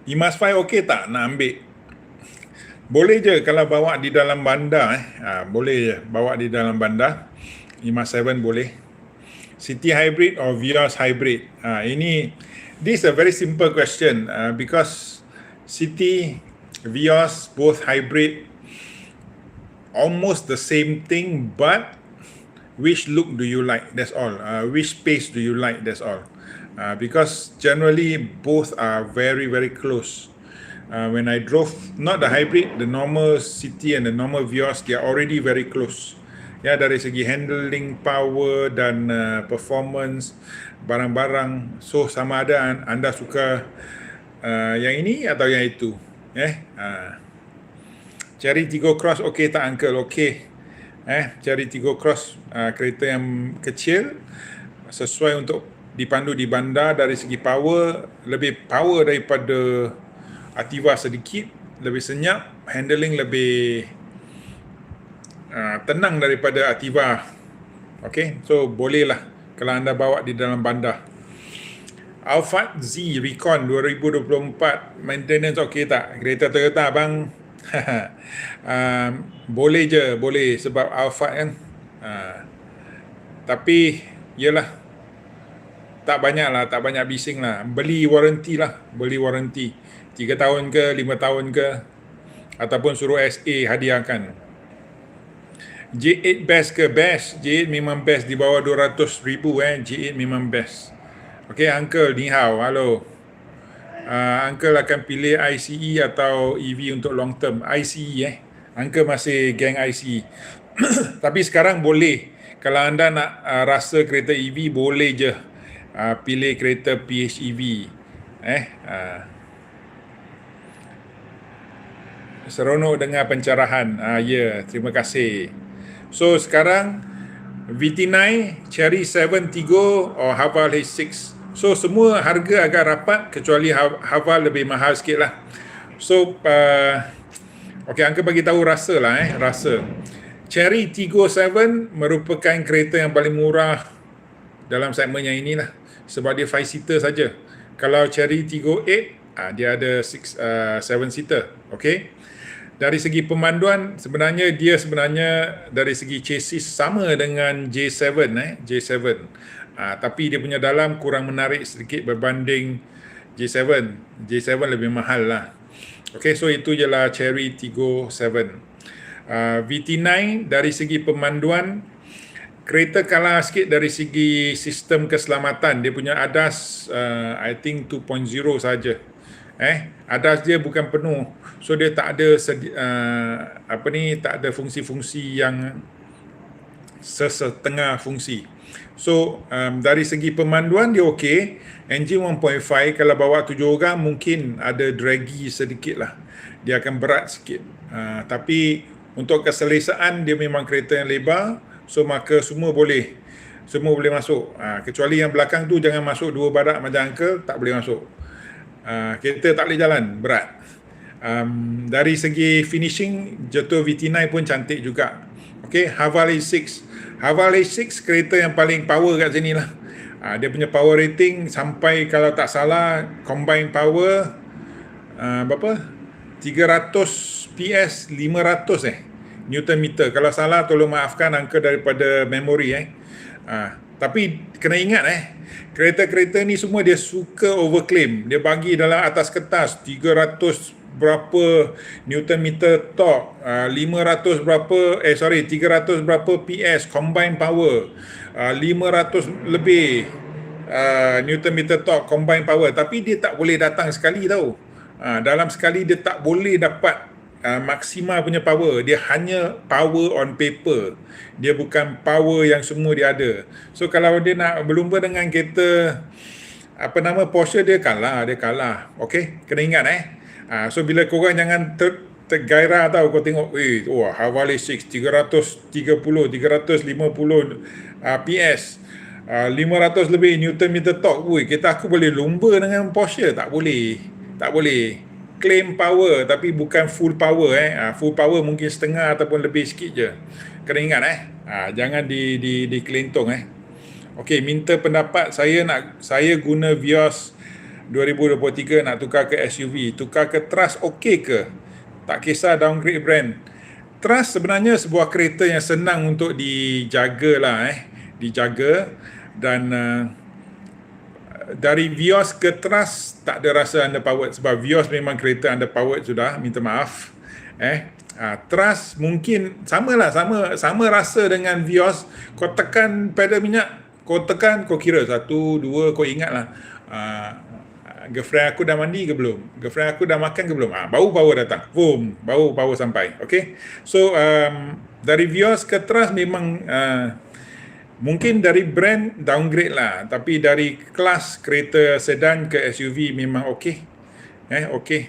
IMAS 5 okey tak nak ambil? Boleh je kalau bawa di dalam bandar. Boleh je bawa di dalam bandar. IMAS 7 boleh. City hybrid or Vios hybrid? This is a very simple question because City, Vios, both hybrid, almost the same thing, but which look do you like? That's all. Which space do you like? That's all. Because generally both are very very close. When I drove not the hybrid, the normal City and the normal Vios, they are already very close. Ya, dari segi handling power dan performance barang-barang. So sama ada anda suka yang ini atau yang itu. Cherry Tiggo Cross okey tak Uncle? Okey. Cherry Tiggo Cross kereta yang kecil sesuai untuk dipandu di bandar. Dari segi power, lebih power daripada Activa sedikit, lebih senyap, handling lebih tenang daripada Activa. Okay, so bolehlah kalau anda bawa di dalam bandar. Alphard Z Recon 2024 maintenance okey tak? Kereta Toyota bang. Boleh je, boleh sebab Alphard kan. Tapi yelah, tak banyak bising lah. Beli warranty lah, beli warranty 3 tahun ke 5 tahun ke, ataupun suruh SA hadiahkan. J8 best ke? Best. J8 memang best, di bawah 200,000 J8 memang best. Okay Uncle, ni hao, halo. Uncle akan pilih ICE atau EV untuk long term? ICE Uncle masih geng ICE. Tapi sekarang boleh, kalau anda nak rasa kereta EV, boleh je pilih kereta PHEV. Seronok dengar pencerahan. Terima kasih. So sekarang VT9, Cherry 7 Tiggo or Haval H6. So semua harga agak rapat kecuali Haval lebih mahal sikit lah. So okay, Uncle bagi tahu rasa lah rasa. Cherry Tiggo 7 merupakan kereta yang paling murah dalam segmen yang inilah sebab dia 5-seater saja. Kalau Cherry Tiggo 8 dia ada 7-seater. Okay. Dari segi pemanduan sebenarnya dari segi chassis sama dengan J7 J7. Tapi dia punya dalam kurang menarik sedikit berbanding J7. J7 lebih mahal lah. Okay, so itu je lah Cherry Tiggo 7. VT9 dari segi pemanduan kereta kalah sikit dari segi sistem keselamatan. Dia punya ADAS I think 2.0 saja. ADAS dia bukan penuh. So dia tak ada tak ada fungsi-fungsi yang setengah fungsi. So dari segi pemanduan dia okey. Engine 1.5 kalau bawa 7 orang mungkin ada draggy sedikit lah. Dia akan berat sikit. Tapi untuk keselesaan dia memang kereta yang lebar. So maka semua boleh masuk. Kecuali yang belakang tu jangan masuk 2 barak macam Uncle, tak boleh masuk. Kereta tak boleh jalan, berat. Dari segi finishing, Jatuh VT9 pun cantik juga. Okay, Haval A6. Haval A6 kereta yang paling power kat sini lah. Dia punya power rating sampai, kalau tak salah, combined power berapa? 300 PS, 500 Newton meter. Kalau salah tolong maafkan angka daripada memori tapi kena ingat kereta-kereta ni semua dia suka overclaim. Dia bagi dalam atas kertas 300 berapa Newton meter torque, 500 berapa 300 berapa PS combined power, 500 lebih Newton meter torque combined power, tapi dia tak boleh datang sekali tau. Dalam sekali dia tak boleh dapat maksimal punya power. Dia hanya power on paper, dia bukan power yang semua dia ada. So kalau dia nak berlumba dengan kereta Porsche, dia kalah. Okay, kena ingat so bila korang jangan tergairah tau, kau tengok Haval A6 330 350 PS, 500 lebih Newton meter torque. Kereta aku boleh lumba dengan Porsche? Tak boleh. Claim power tapi bukan full power. Full power mungkin setengah ataupun lebih sikit je. Kena ingat jangan dikelentong. Okey, minta pendapat saya guna Vios 2023 nak tukar ke SUV. Tukar ke Trust okey ke? Tak kisah downgrade brand. Trust sebenarnya sebuah kereta yang senang untuk dijaga lah. Dijaga. Dan dari Vios ke Trust tak ada rasa underpowered, sebab Vios memang kereta underpowered sudah, minta maaf. Trust mungkin sama rasa dengan Vios. Kau tekan pedal minyak, kau kira 1, 2, kau ingat lah. Girlfriend aku dah mandi ke belum? Girlfriend aku dah makan ke belum? Baru power datang. Boom, baru power sampai. Okay. So dari Vios ke Trust memang mungkin dari brand downgrade lah, tapi dari kelas kereta sedan ke SUV memang okey. Okey.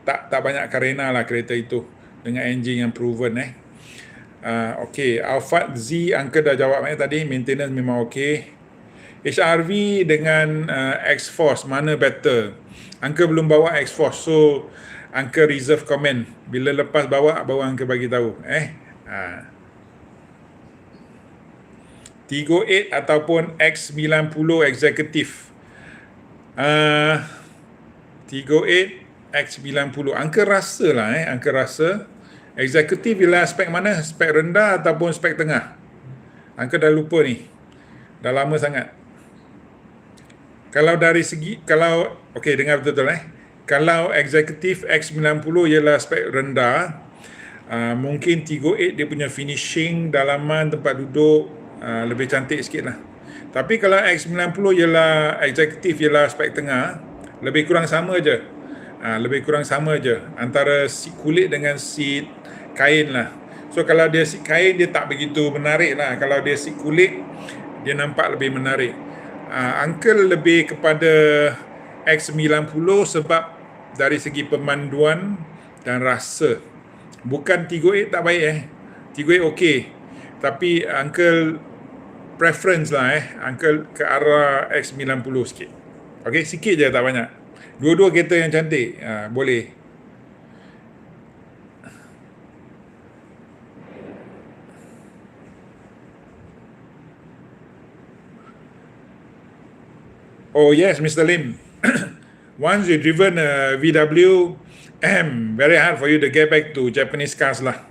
Tak banyak karena lah kereta itu dengan enjin yang proven. Okey, Alphard Z Uncle dah jawab tadi, maintenance memang okey. HRV dengan X-Force mana better? Uncle belum bawa X-Force, so Uncle reserve comment. Bila lepas bawa baru Uncle bagi tahu. Tigo 8 ataupun X90 Executive. Tigo 8 X90. Uncle rasa lah Uncle rasa Executive ialah spek mana? Spek rendah ataupun spek tengah? Uncle dah lupa ni. Dah lama sangat. Kalau dari segi, okey, dengar betul-betul Kalau Executive X90 ialah spek rendah, mungkin Tigo 8 dia punya finishing, dalaman, tempat duduk lebih cantik sikit lah. Tapi kalau X90 ialah Executive ialah spek tengah, lebih kurang sama je. Antara seat kulit dengan seat kain lah. So kalau dia seat kain, dia tak begitu menarik lah. Kalau dia seat kulit, dia nampak lebih menarik. Uncle lebih kepada X90 sebab dari segi pemanduan dan rasa. Bukan Tigo 8 tak baik Tigo 8 okey, tapi Uncle preference lah Uncle ke arah X90 sikit. Okey, sikit je, tak banyak. Dua-dua kereta yang cantik. Boleh. Oh yes, Mr. Lim. Once you've driven a VW, very hard for you to get back to Japanese cars lah.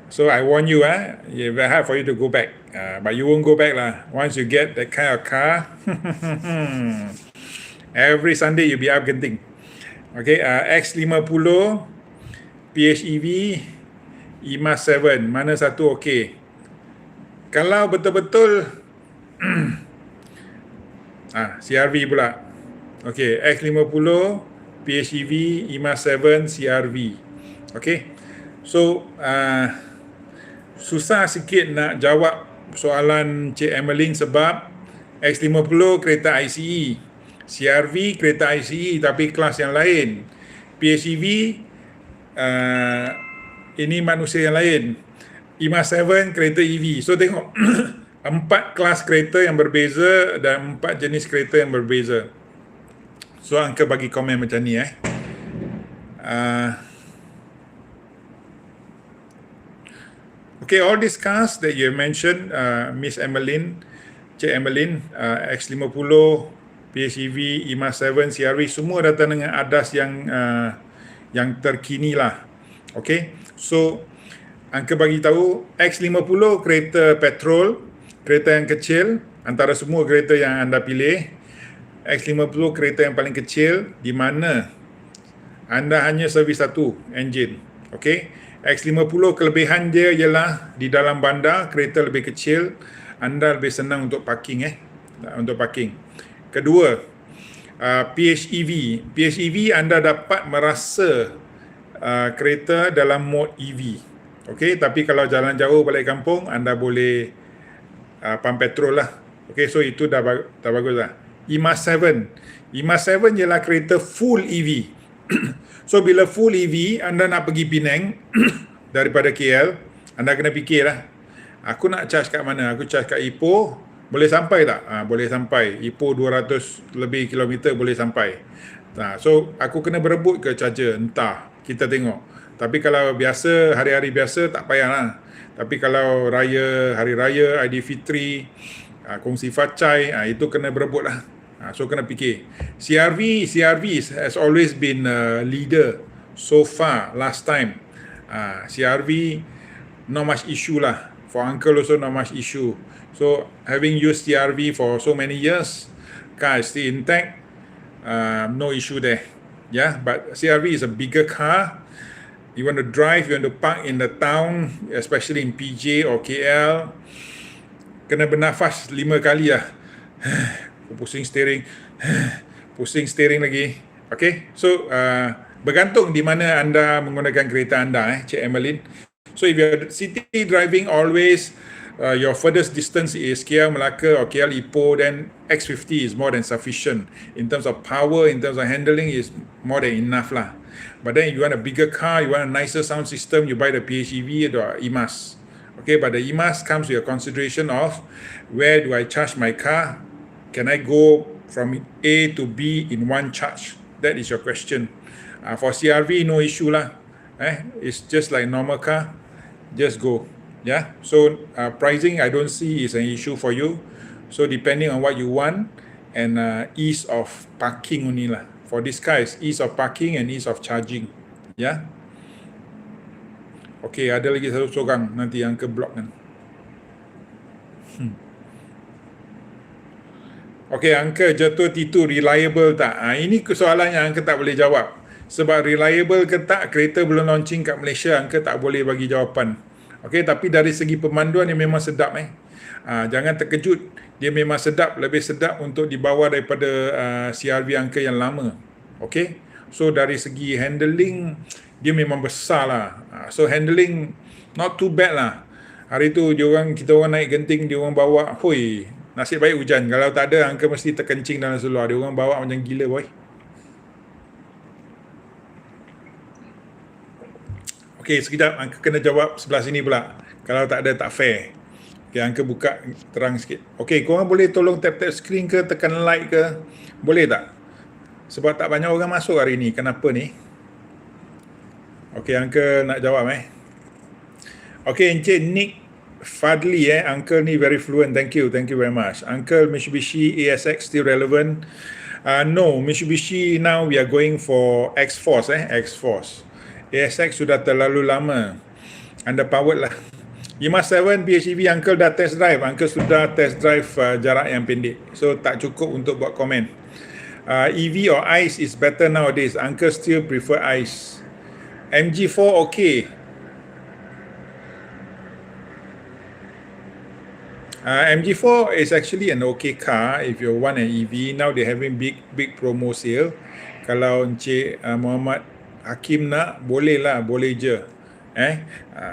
So I warn you, it's very hard for you to go back. But you won't go back lah. Once you get that kind of car, every Sunday you'll be up genting. Okay, X50, PHEV, IMAX 7, mana satu okey? Kalau betul-betul CRV pula. Okey, X50, PHEV, IMAX 7, CRV. Okey. So, susah sikit nak jawab soalan Cik Emeline sebab X50 kereta ICE, CRV kereta ICE tapi kelas yang lain. PHEV ini manusia yang lain. IMAX 7 kereta EV. So tengok 4 kelas kereta yang berbeza dan 4 jenis kereta yang berbeza. So Uncle bagi komen macam ni Okay, all these cars that you mentioned, Miss Emmeline, Cik Emmeline, X50, PHEV, IMAX 7, CRV, semua datang dengan ADAS yang terkini lah. Okay, so Uncle bagi tahu X50 kereta petrol, kereta yang kecil antara semua kereta yang anda pilih. X50 kereta yang paling kecil di mana anda hanya servis satu enjin. Okay, X50 kelebihan dia ialah di dalam bandar kereta lebih kecil, anda lebih senang untuk parking untuk parking. Kedua, PHEV anda dapat merasa kereta dalam mode EV. Okey, tapi kalau jalan jauh balik kampung anda boleh pump petrol lah. Okey, so itu dah bagus lah. IMAX 7 ialah kereta full EV. So bila full EV anda nak pergi Penang daripada KL, anda kena fikirlah, aku nak charge kat mana? Aku charge kat Ipoh, boleh sampai tak? Boleh sampai. Ipoh 200 lebih kilometer boleh sampai. So aku kena berebut ke charger? Entah, kita tengok. Tapi kalau biasa, hari-hari biasa tak payahlah. Tapi kalau hari raya, Aidilfitri, kongsi facai, itu kena berebut lah. So kena fikir. CRV has always been a leader so far. Last time CRV not much issue lah. For Uncle also not much issue. So having used CRV for so many years, car is still intact, no issue there. Yeah, but CRV is a bigger car. You want to drive, you want to park in the town, especially in PJ or KL, kena bernafas 5 kali lah. Pusing steering lagi. Okay, so bergantung di mana anda menggunakan kereta anda, Cik Emmeline. So if you're city driving always, your furthest distance is KL Melaka or KL Ipoh, then X50 is more than sufficient. In terms of power, in terms of handling, is more than enough lah. But then if you want a bigger car, you want a nicer sound system, you buy the PHEV or IMAX. Okay, but the IMAX comes with a consideration of where do I charge my car? Can I go from A to B in one charge? That is your question. For CRV, no issue lah. It's just like normal car. Just go. Yeah. So pricing, I don't see is an issue for you. So depending on what you want and ease of parking only lah. For this car, is ease of parking and ease of charging. Yeah. Okay, ada lagi satu seorang nanti yang ke blok kan. Okay, Uncle, jatuh T2 reliable tak? Ini soalan yang Uncle tak boleh jawab. Sebab reliable ke tak, kereta belum launching kat Malaysia, Uncle tak boleh bagi jawapan. Okay, tapi dari segi pemanduan dia memang sedap. Jangan terkejut, dia memang sedap, lebih sedap untuk dibawa daripada CRV Uncle yang lama. Okay, so dari segi handling, dia memang besar lah. So handling not too bad lah. Hari tu kita orang naik genting, dia orang bawa, hoi, nasib baik hujan. Kalau tak ada, Uncle mesti terkencing dalam seluar. Dia orang bawa macam gila, boy. Okay, sekejap. Uncle kena jawab sebelah sini pula. Kalau tak ada, tak fair. Okay, Uncle buka terang sikit. Okay, korang boleh tolong tap-tap screen ke, tekan like ke? Boleh tak? Sebab tak banyak orang masuk hari ni. Kenapa ni? Okay, Uncle nak jawab Okay, Encik Nick Fadli, Uncle ni very fluent. Thank you very much. Uncle, Mitsubishi ASX still relevant? No, Mitsubishi now we are going for X-Force, X-Force. ASX sudah terlalu lama. Underpowered lah. IMAX 7 PHEV Uncle dah test drive. Uncle sudah test drive jarak yang pendek. So tak cukup untuk buat komen. EV or ICE is better nowadays. Uncle still prefer ICE. MG4 okay. MG4 is actually an okay car if you want an EV. Now they're having big promo sale. Kalau Encik Muhammad Hakim nak, boleh lah, boleh je.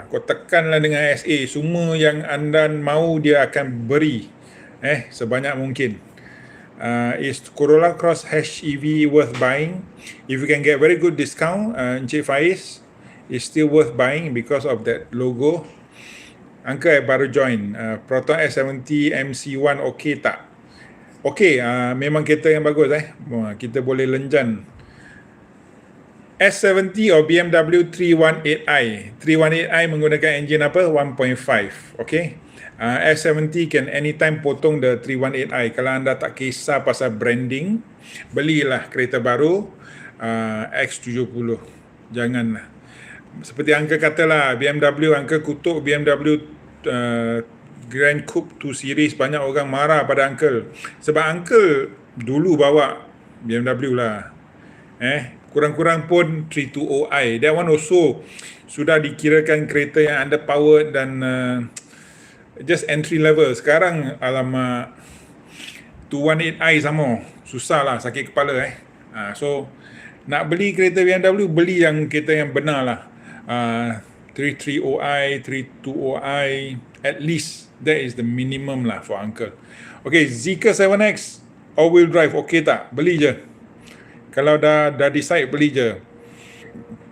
Kau tekanlah dengan SA, semua yang anda mahu dia akan beri. Sebanyak mungkin. Is Corolla Cross HEV worth buying? If you can get very good discount, Encik Faiz, is still worth buying because of that logo. Uncle baru join. Proton S70 MC1 okay tak? Okey, memang kereta yang bagus kita boleh lenjan. S70 or BMW 318i. 318i menggunakan enjin apa? 1.5. Okay. S70 can anytime potong the 318i. Kalau anda tak kisah pasal branding, belilah kereta baru X70. Janganlah. Seperti Uncle katalah, BMW, Uncle kutuk BMW Grand Coupe 2 Series. Banyak orang marah pada Uncle. Sebab Uncle dulu bawa BMW lah. Kurang-kurang pun 320i. That one also sudah dikirakan kereta yang underpowered dan just entry level. Sekarang alamak 218i sama. Susah lah, sakit kepala So nak beli kereta BMW, beli yang kereta yang benar lah. 330i, 320i, at least that is the minimum lah for Uncle. Okay, Zeekr 7X all-wheel drive, okay tak? Beli je. Kalau dah decide, beli je.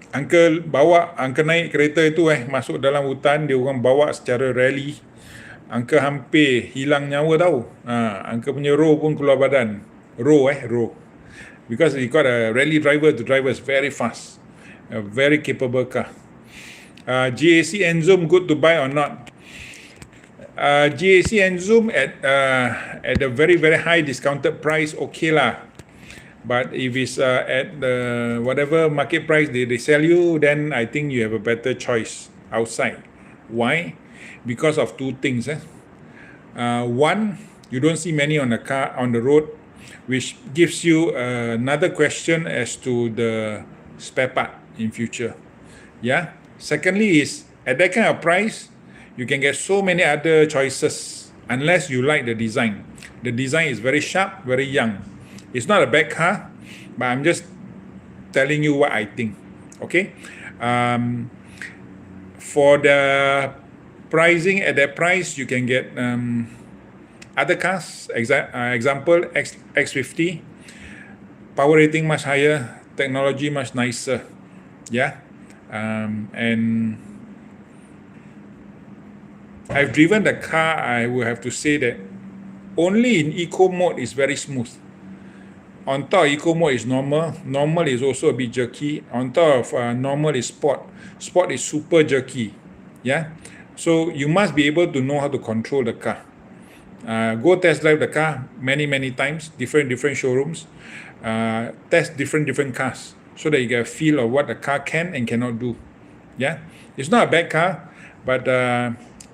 Uncle naik kereta itu masuk dalam hutan, dia orang bawa secara rally. Uncle hampir hilang nyawa tau. Uncle punya row pun keluar badan. Row. Because he got a rally driver to drive us very fast. A very capable car. GAC and Zoom good to buy or not? GAC and Zoom at a very very high discounted price, okay lah. But if it's at the whatever market price they sell you, then I think you have a better choice outside. Why? Because of two things. One, you don't see many on the road, which gives you another question as to the spare part in future. Yeah. Secondly is at that kind of price, you can get so many other choices unless you like the design. The design is very sharp, very young. It's not a bad car, but I'm just telling you what I think. Okay. For the pricing, at that price, you can get other cars. Example, X50. Power rating much higher, technology much nicer. Yeah. And I've driven the car. I will have to say that only in eco mode is very smooth. On top, eco mode is normal. Normal is also a bit jerky. On top of normal is sport. Sport is super jerky. Yeah. So you must be able to know how to control the car. Go test drive the car many times, different showrooms. Test different cars so that you get a feel of what the car can and cannot do. Yeah. It's not a bad car, but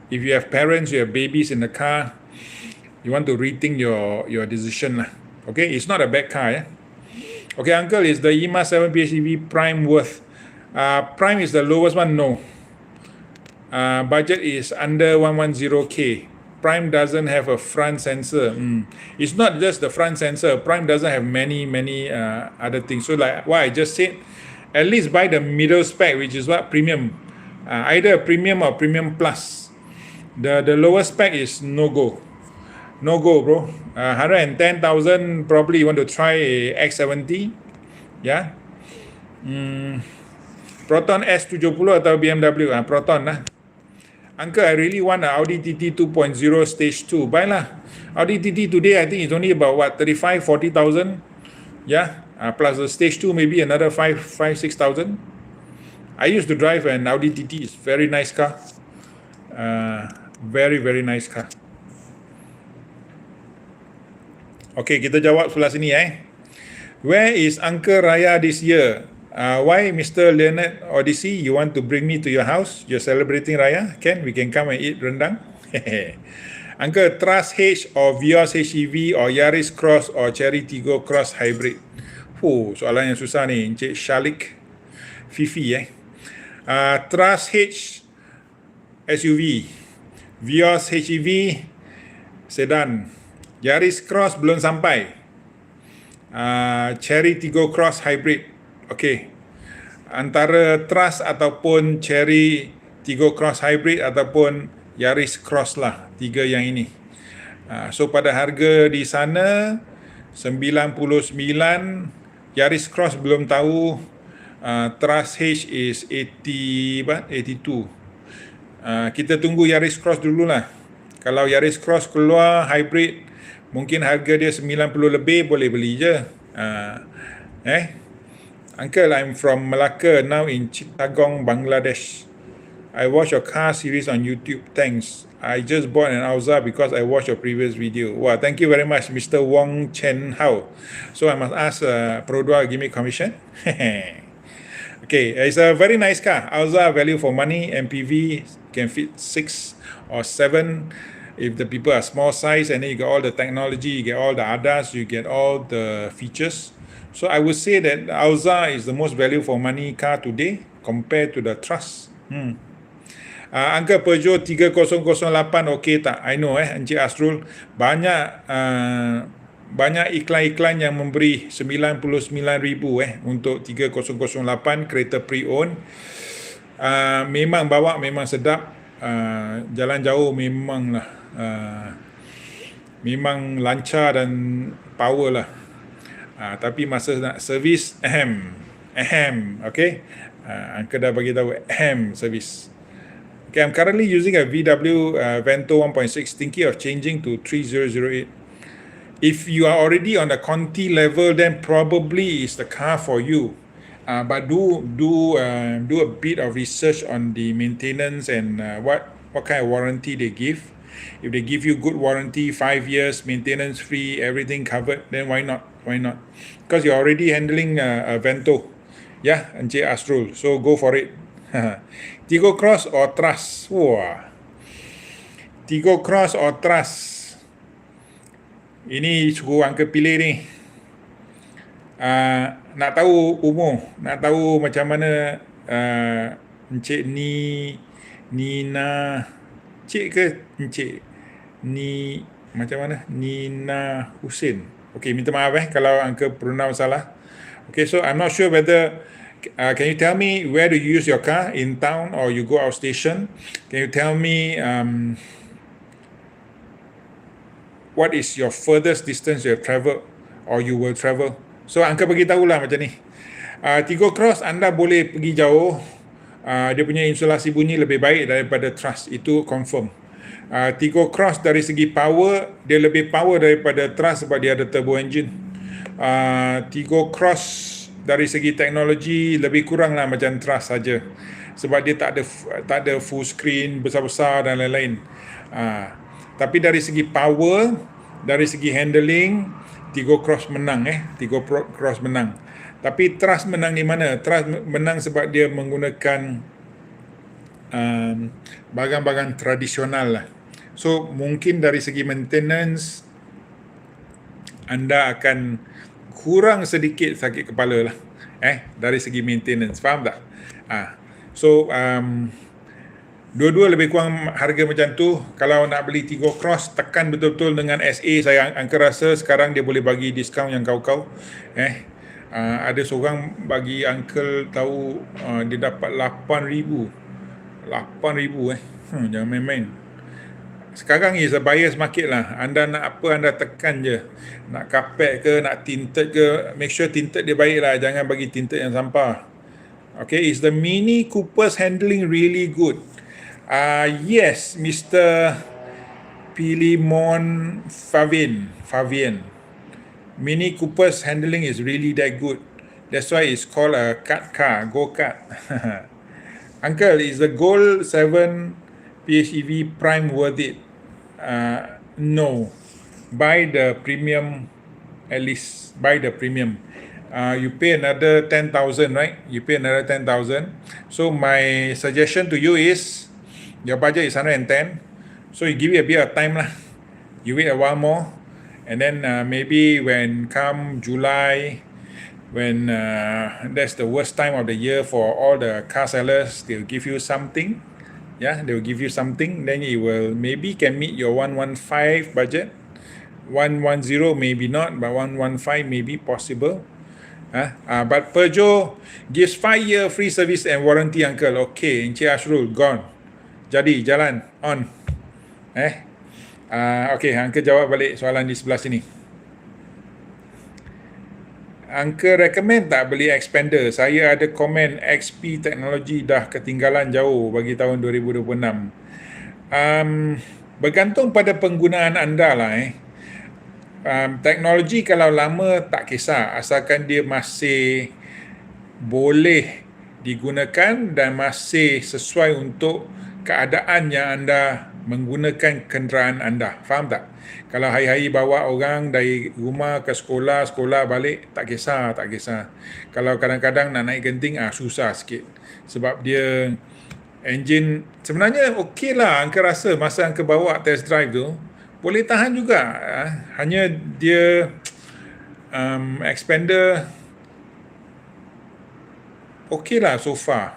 if you have parents, you have babies in the car, you want to rethink your decision lah. Okay, it's not a bad car. Okay, Uncle, is the EMA 7 PHEV Prime worth? Prime is the lowest one, no. Budget is under 110k. Prime doesn't have a front sensor. It's not just the front sensor. Prime doesn't have many other things. So like what I just said, at least buy the middle spec, which is what? Premium. Either a premium or premium plus. The lowest spec is no go. No go, bro. 110,000, probably you want to try a X70. Yeah. Proton S70 atau BMW? Proton lah. Uncle, I really want an Audi TT 2.0 stage 2. Buy lah. Audi TT today, I think it's only about what, 35,000-40,000. Yeah. Plus the stage 2, maybe another 6,000. I used to drive an Audi TT. It's very nice car. Very nice car. Okay, kita jawab sebelah sini Where is Uncle Raya this year? Why, Mr. Leonard Odyssey, you want to bring me to your house? You're celebrating Raya? We can come and eat rendang. Uncle, Trust H or Vios HEV or Yaris Cross or Cherry Tiggo Cross Hybrid? Soalan yang susah ni, Encik Shalik Fifi Trust H SUV, Vios HEV sedan, Yaris Cross belum sampai, Cherry Tiggo Cross Hybrid. Okay, antara Trust ataupun Cherry Tiggo Cross Hybrid ataupun Yaris Cross lah, tiga yang ini. So pada harga di sana 99, Yaris Cross belum tahu, Trust H is 82. Kita tunggu Yaris Cross dululah. Kalau Yaris Cross keluar hybrid, mungkin harga dia 90 lebih, boleh beli je. Uncle, I'm from Melaka, now in Chittagong, Bangladesh. I watch your car series on YouTube. Thanks. I just bought an Auza because I watched your previous video. Wow, thank you very much, Mr. Wong Chen Hao. So I must ask Produa give me commission. Okay, it's a very nice car. Auza, value for money. MPV can fit 6 or 7 if the people are small size, and then you get all the technology, you get all the ADAS, you get all the features. So I would say that Auza is the most value for money car today compared to the Trust. Angka Peugeot 3008 okey tak? I know Encik Asrul, banyak iklan-iklan yang memberi 99,000 untuk 3008 kereta pre-owned. Memang bawa memang sedap. Jalan jauh memanglah memang lancar dan power lah. Tapi masa nak servis okay, Uncle dah bagi tahu servis. Okay, I'm currently using a VW Vento 1.6, thinking of changing to 3008. If you are already on the Conti level, then probably it's the car for you. But do a bit of research on the maintenance and what kind of warranty they give. If they give you good warranty, 5 years, maintenance free, everything covered, then why not? Because you're already handling a Vento. Yeah, Encik Asrul. So go for it. Tigo Cross or Trust? Wah. Tigo Cross or Trust? Ini suruh Uncle pilih ni. Nak tahu umur, nak tahu macam mana Encik Nina, Cik ke Encik Ni, macam mana? Nina Hussein. Okay, minta maaf kalau Uncle pronounce salah. Okay, so I'm not sure whether can you tell me where do you use your car, in town or you go out station? Can you tell me what is your furthest distance you have traveled or you will travel? So Uncle bagi tahulah macam ni. Tigo Cross anda boleh pergi jauh. Dia punya insulasi bunyi lebih baik daripada Trust, itu confirm. Tigo Cross dari segi power, dia lebih power daripada Trust sebab dia ada turbo engine. Tigo Cross dari segi teknologi lebih kurang lah macam Trust saja, sebab dia tak ada full screen besar-besar dan lain-lain. Tapi dari segi power, dari segi handling, Tigo Cross menang. Tigo Cross menang. Tapi Trust menang di mana? Trust menang sebab dia menggunakan barang-barang tradisional lah. So mungkin dari segi maintenance anda akan kurang sedikit sakit kepala lah dari segi maintenance. Faham tak? So dua-dua lebih kurang harga macam tu. Kalau nak beli Tigo Cross, tekan betul-betul dengan SA. Saya Uncle rasa sekarang dia boleh bagi diskaun yang kau-kau. Ada seorang bagi Uncle tahu dia dapat 8,000. Jangan main-main. Sekarang is a buyer's market lah. Anda nak apa, anda tekan je. Nak carpet ke, nak tinted ke, make sure tinted dia baik lah. Jangan bagi tinted yang sampah. Okay, is the Mini Cooper's handling really good? Yes, Mr. Pilimon Fabian. Mini Cooper's handling is really that good. That's why it's called a kart car, go-kart. Uncle, is the Gold 7 PHEV Prime worth it? No. Buy the premium, at least. Buy the premium. You pay another 10,000, right? You pay another 10,000. So my suggestion to you is, your budget is 110. So you give it a bit of time lah. You wait a while more. And then maybe when come July, when that's the worst time of the year for all the car sellers, they'll give you something. Yeah, they'll give you something. Then it will maybe can meet your 115 budget. 110 maybe not, but 115 maybe possible. But Peugeot gives 5-year free service and warranty, Uncle. Okay, Encik Ashrul, gone. Jadi, jalan, on. Okay, Uncle jawab balik soalan di sebelah sini. Uncle recommend tak beli expander? Saya ada komen XP teknologi dah ketinggalan jauh bagi tahun 2026. Bergantung pada penggunaan anda lah. teknologi kalau lama tak kisah, asalkan dia masih boleh digunakan dan masih sesuai untuk keadaan yang anda menggunakan kenderaan anda. Faham tak? Kalau hari-hari bawa orang dari rumah ke sekolah, sekolah balik, tak kisah, tak kisah. Kalau kadang-kadang nak naik genting, susah sikit. Sebab dia enjin sebenarnya okey lah, Uncle rasa masa Uncle bawa test drive tu boleh tahan juga. Hanya dia expander okey lah so far.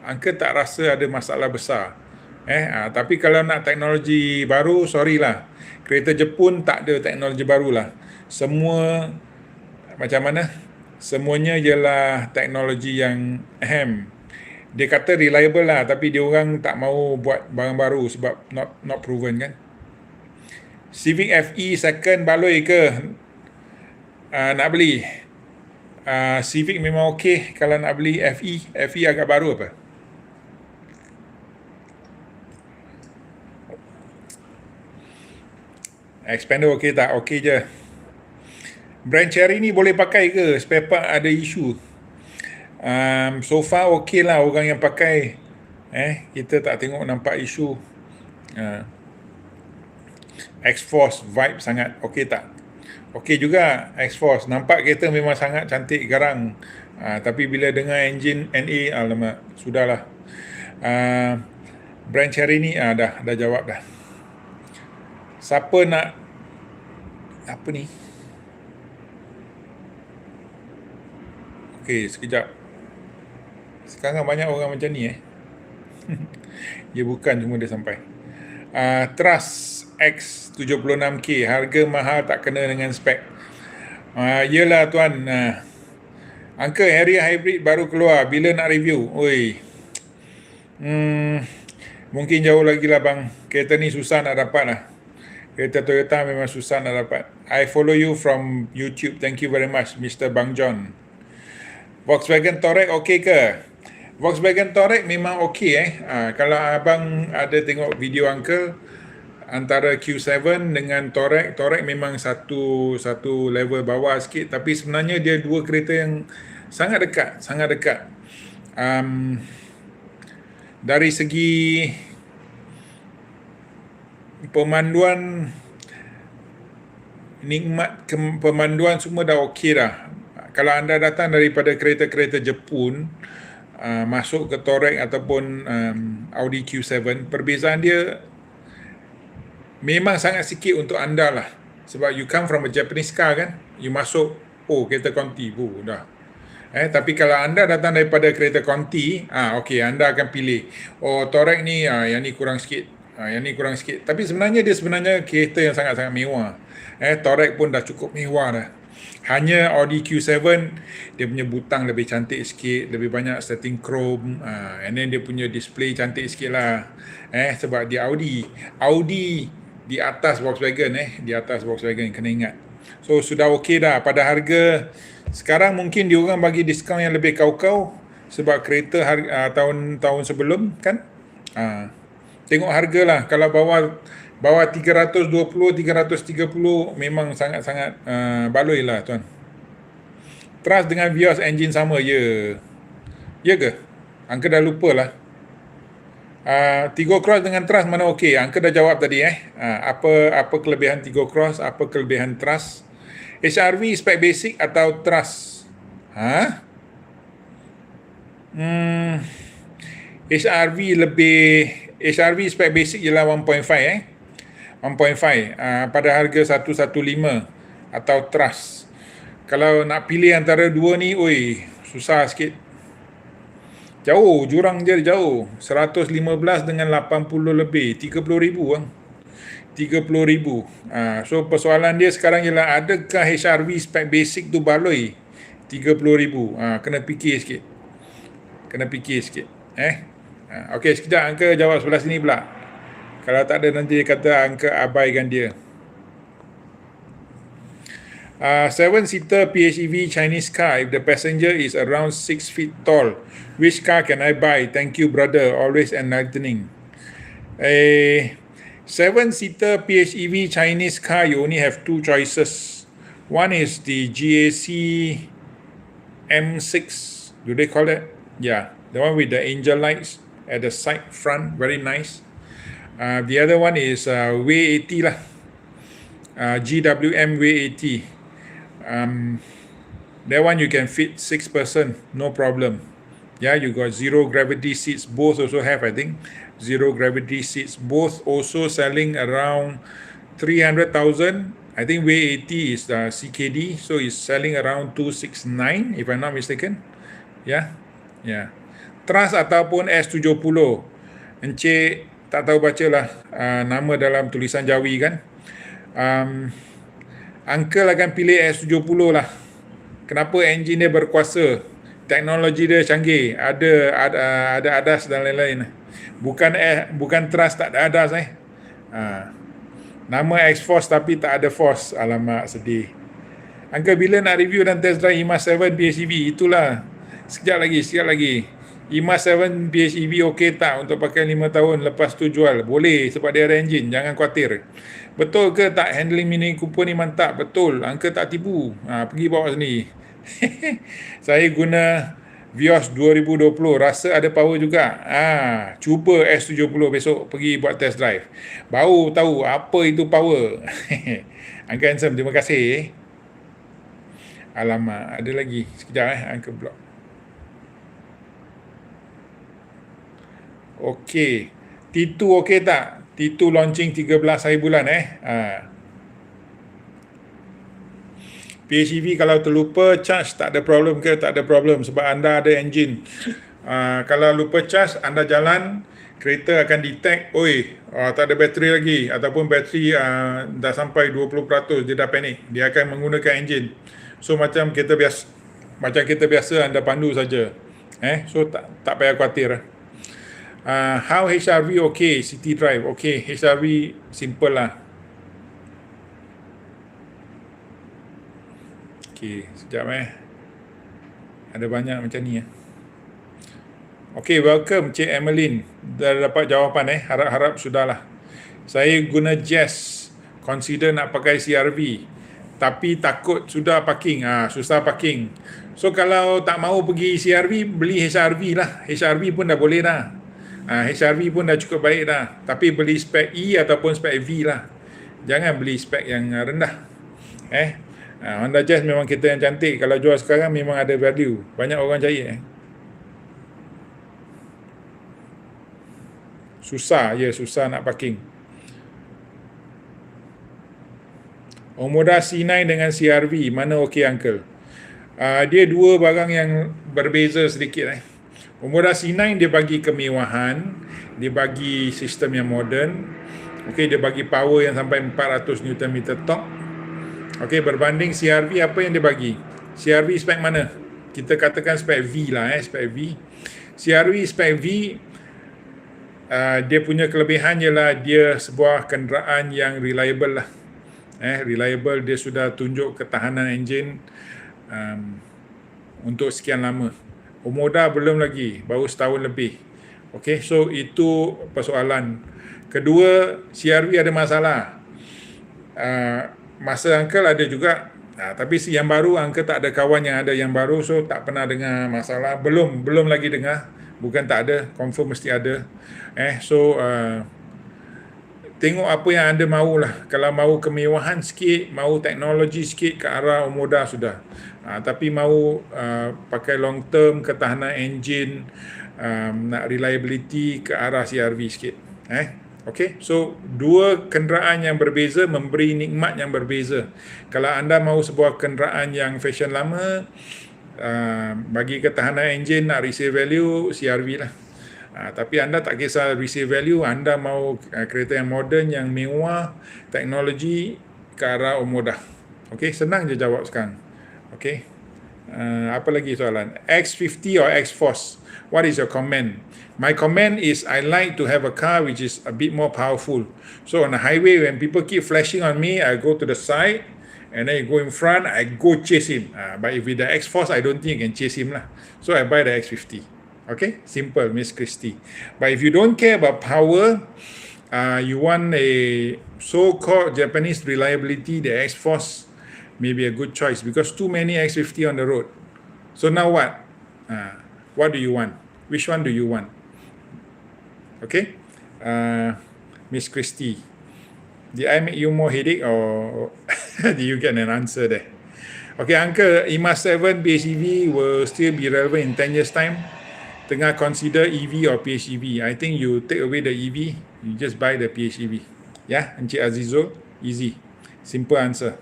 Uncle tak rasa ada masalah besar. Tapi kalau nak teknologi baru, sorry lah. Kereta Jepun tak ada teknologi baru lah. Semua macam mana? Semuanya ialah teknologi yang dia kata reliable lah, tapi dia orang tak mau buat barang baru sebab not proven kan. Civic FE second baloi ke nak beli? Civic memang okey kalau nak beli FE. FE agak baru apa? Expander okey tak? Okey je. Brand Cherry ni boleh pakai ke? Spare part ada isu. So far okey lah orang yang pakai. Kita tak tengok nampak isu. X-Force vibe sangat. Okey tak? Okey juga X-Force. Nampak kereta memang sangat cantik, garang. Tapi bila dengar engine NA, alamak, sudahlah. Brand Cherry ni dah jawab dah. Siapa nak apa ni? Okey, sekejap. Sekarang banyak orang macam ni Dia bukan cuma dia sampai. Trust X76K, harga mahal tak kena dengan spek. Yelah tuan. Uncle, Harrier Hybrid baru keluar, bila nak review? Oi. Mungkin jauh lagi lah bang. Kereta ni susah nak dapat lah. Kereta Toyota memang susah nak dapat. I follow you from YouTube. Thank you very much, Mr. Bang John. Volkswagen Touareg okey ke? Volkswagen Touareg memang okey kalau abang ada tengok video Uncle, antara Q7 dengan Touareg memang satu level bawah sikit, tapi sebenarnya dia dua kereta yang sangat dekat. Dari segi pemanduan, nikmat pemanduan semua dah okey dah. Kalau anda datang daripada kereta-kereta Jepun, masuk ke Touareg ataupun Audi Q7, perbezaan dia memang sangat sikit untuk anda lah. Sebab you come from a Japanese car kan, you masuk, kereta Conti, dah. Tapi kalau anda datang daripada kereta Conti, okey, anda akan pilih, Touareg ni, yang ni kurang sikit. Yang ni kurang sikit. Tapi sebenarnya dia kereta yang sangat-sangat mewah. Touareg pun dah cukup mewah dah. Hanya Audi Q7 dia punya butang lebih cantik sikit, lebih banyak setting chrome, and then dia punya display cantik sikit lah. Sebab dia Audi di atas Volkswagen, di atas Volkswagen, kena ingat. So sudah okey dah. Pada harga sekarang mungkin dia orang bagi diskaun yang lebih kau-kau sebab kereta tahun sebelum kan. Tengok harga lah. Kalau bawah 320, 330 memang sangat-sangat baloi lah tuan. Trust dengan Vios engine sama ya ke? Uncle dah lupa lah. Tigo Cross dengan Trust mana okey? Uncle dah jawab tadi apa kelebihan Tigo Cross, apa kelebihan Trust? HRV spek basic atau Trust? HRV spek basic ialah 1.5 1.5 pada harga 115 atau Trust. Kalau nak pilih antara dua ni, susah sikit. Jauh, jurang dia jauh. 115 dengan 80 lebih, 30,000 bang. 30,000. So persoalan dia sekarang ialah adakah HRV spek basic tu baloi 30,000. Kena fikir sikit. Okey, sekejap Uncle jawab sebelah sini pula. Kalau tak ada nanti dia kata Uncle abaikan dia. 7-seater PHEV Chinese car, if the passenger is around 6 feet tall, which car can I buy? Thank you brother, always enlightening. 7-seater PHEV Chinese car, you only have two choices. One is the GAC M6. Do they call it? Yeah, the one with the angel lights at the side front, very nice. The other one is W80 lah. GWM W80. That one you can fit 6 person, no problem. Yeah, you got zero gravity seats. Both also have, I think, zero gravity seats. Both also selling around 300,000. I think W80 is the CKD, so it's selling around 269 if I'm not mistaken. Yeah, yeah. Trans ataupun S70. Encik tak tahu baca lah nama dalam tulisan Jawi kan. Uncle akan pilih S70 lah. Kenapa? Enjin dia berkuasa, teknologi dia canggih, ada ADAS dan lain-lain. Bukan trust tak ada ADAS Nama X-Force tapi tak ada force. Alamak, sedih. Uncle, bila nak review dan test drive IMAX 7 PHEV? Itulah, sekejap lagi. IMAX 7 PHEV okey tak untuk pakai 5 tahun lepas tu jual? Boleh, sebab dia ada enjin, jangan khawatir. Betul ke tak handling Mini Cooper ni mantap? Betul, Uncle tak tipu. Pergi bawa sendiri. Saya guna Vios 2020, rasa ada power juga. Cuba S70 besok pergi buat test drive. Baru tahu apa itu power. Uncle Handsome, terima kasih. Alamak, ada lagi. Sekejap Uncle block. Okey. T2 okey tak? T2 launching 13 hari bulan PHEV kalau terlupa charge tak ada problem ke? Tak ada problem sebab anda ada enjin. Kalau lupa charge, anda jalan, kereta akan detect, tak ada bateri lagi, ataupun bateri dah sampai 20%, dia dah panik. Dia akan menggunakan enjin. So macam kereta biasa anda pandu saja. So tak payah khawatir. How HRV okay, city drive okay, HRV simple lah. Okay, sekejap ada banyak macam ni Okay, welcome Cik Emeline. Dah dapat jawapan harap-harap sudahlah. Saya guna Jazz, consider nak pakai CRV tapi takut sudah parking, susah parking. So kalau tak mau pergi CRV, beli HRV lah. HRV pun dah boleh dah. HRV pun dah cukup baik dah. Tapi beli spek E ataupun spek V lah. Jangan beli spek yang rendah. Honda Jazz memang kereta yang cantik. Kalau jual sekarang memang ada value. Banyak orang cari. Susah nak parking. Omoda C9 dengan CRV, mana okey Uncle? Dia dua barang yang berbeza sedikit. Omoda C9 dia bagi kemewahan, dia bagi sistem yang moden. Okey, dia bagi power yang sampai 400 Nm torque. Okey, berbanding CRV, apa yang dia bagi? CRV spek mana? Kita katakan spek V lah, spek V. CRV spek V, dia punya kelebihan ialah dia sebuah kenderaan yang reliable lah. Reliable, dia sudah tunjuk ketahanan enjin untuk sekian lama. Omoda belum lagi, baru setahun lebih. Okey, so itu persoalan. Kedua, CRV ada masalah. Masa Uncle ada juga, tapi yang baru Uncle tak ada kawan yang ada yang baru, so tak pernah dengar masalah. Belum lagi dengar. Bukan tak ada, confirm mesti ada. So tengok apa yang anda mahulah. Kalau mahu kemewahan sikit, mahu teknologi sikit, ke arah Omoda sudah. Tapi mahu pakai long term, ketahanan enjin, nak reliability, ke arah CRV sikit. Okay, so dua kenderaan yang berbeza memberi nikmat yang berbeza. Kalau anda mahu sebuah kenderaan yang fashion lama, bagi ketahanan enjin, nak resale value, CRV lah. Tapi anda tak kisah resale value, anda mahu kereta yang moden, yang mewah, teknologi, ke arah Omoda. Okay, senang je jawab sekarang. Okay, apa lagi soalan? X50 or X-Force? What is your comment? My comment is I like to have a car which is a bit more powerful. So on the highway, when people keep flashing on me, I go to the side, and then you go in front, I go chase him. But if with the X-Force, I don't think you can chase him lah. So I buy the X50. Okay, simple, Miss Christy. But if you don't care about power, You want a so-called Japanese reliability, the X-Force may be a good choice because too many X50 on the road. So now what? What do you want? Which one do you want? Okay, Miss Christie, did I make you more headache or did you get an answer there? Okay, Uncle, IMA 7 PHEV will still be relevant in 10 years time. Tengah consider EV or PHEV. I think you take away the EV, you just buy the PHEV. Yeah, Encik Azizul, easy. Simple answer.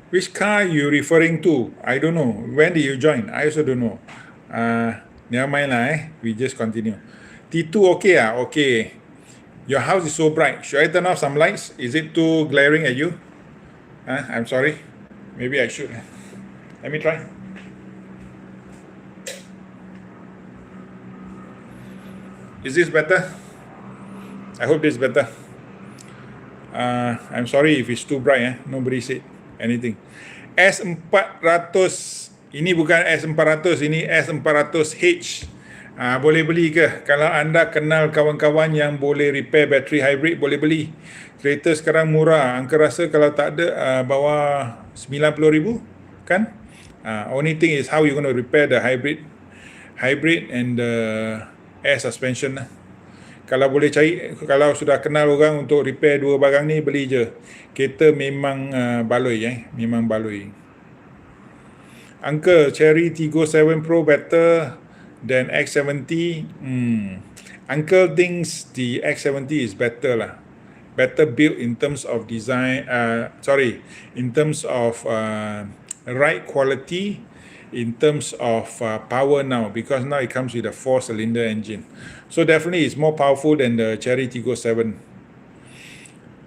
Which car you referring to? I don't know. When did you join? I also don't know. Never mind lah. We just continue. T2 okay ah? Okay. Your house is so bright. Should I turn off some lights? Is it too glaring at you? I'm sorry. Maybe I should. Let me try. Is this better? I hope this is better. I'm sorry if it's too bright. Nobody said anything. S400. Ini bukan S400, ini S400H. Boleh beli ke? Kalau anda kenal kawan-kawan yang boleh repair battery hybrid, boleh beli. Kereta sekarang murah. Angka rasa kalau tak ada bawah 90,000 kan? Only thing is how you going to repair the hybrid and the air suspension lah. Kalau boleh cari, kalau sudah kenal orang untuk repair dua barang ni, beli je. Kereta memang baloi memang baloi. Uncle, Cherry Tiggo 7 Pro better than X70. Uncle thinks the X70 is better lah. Better built in terms of design, in terms of ride quality, in terms of power now, because now it comes with a 4-cylinder engine. So definitely it's more powerful than the Cherry Tiggo 7.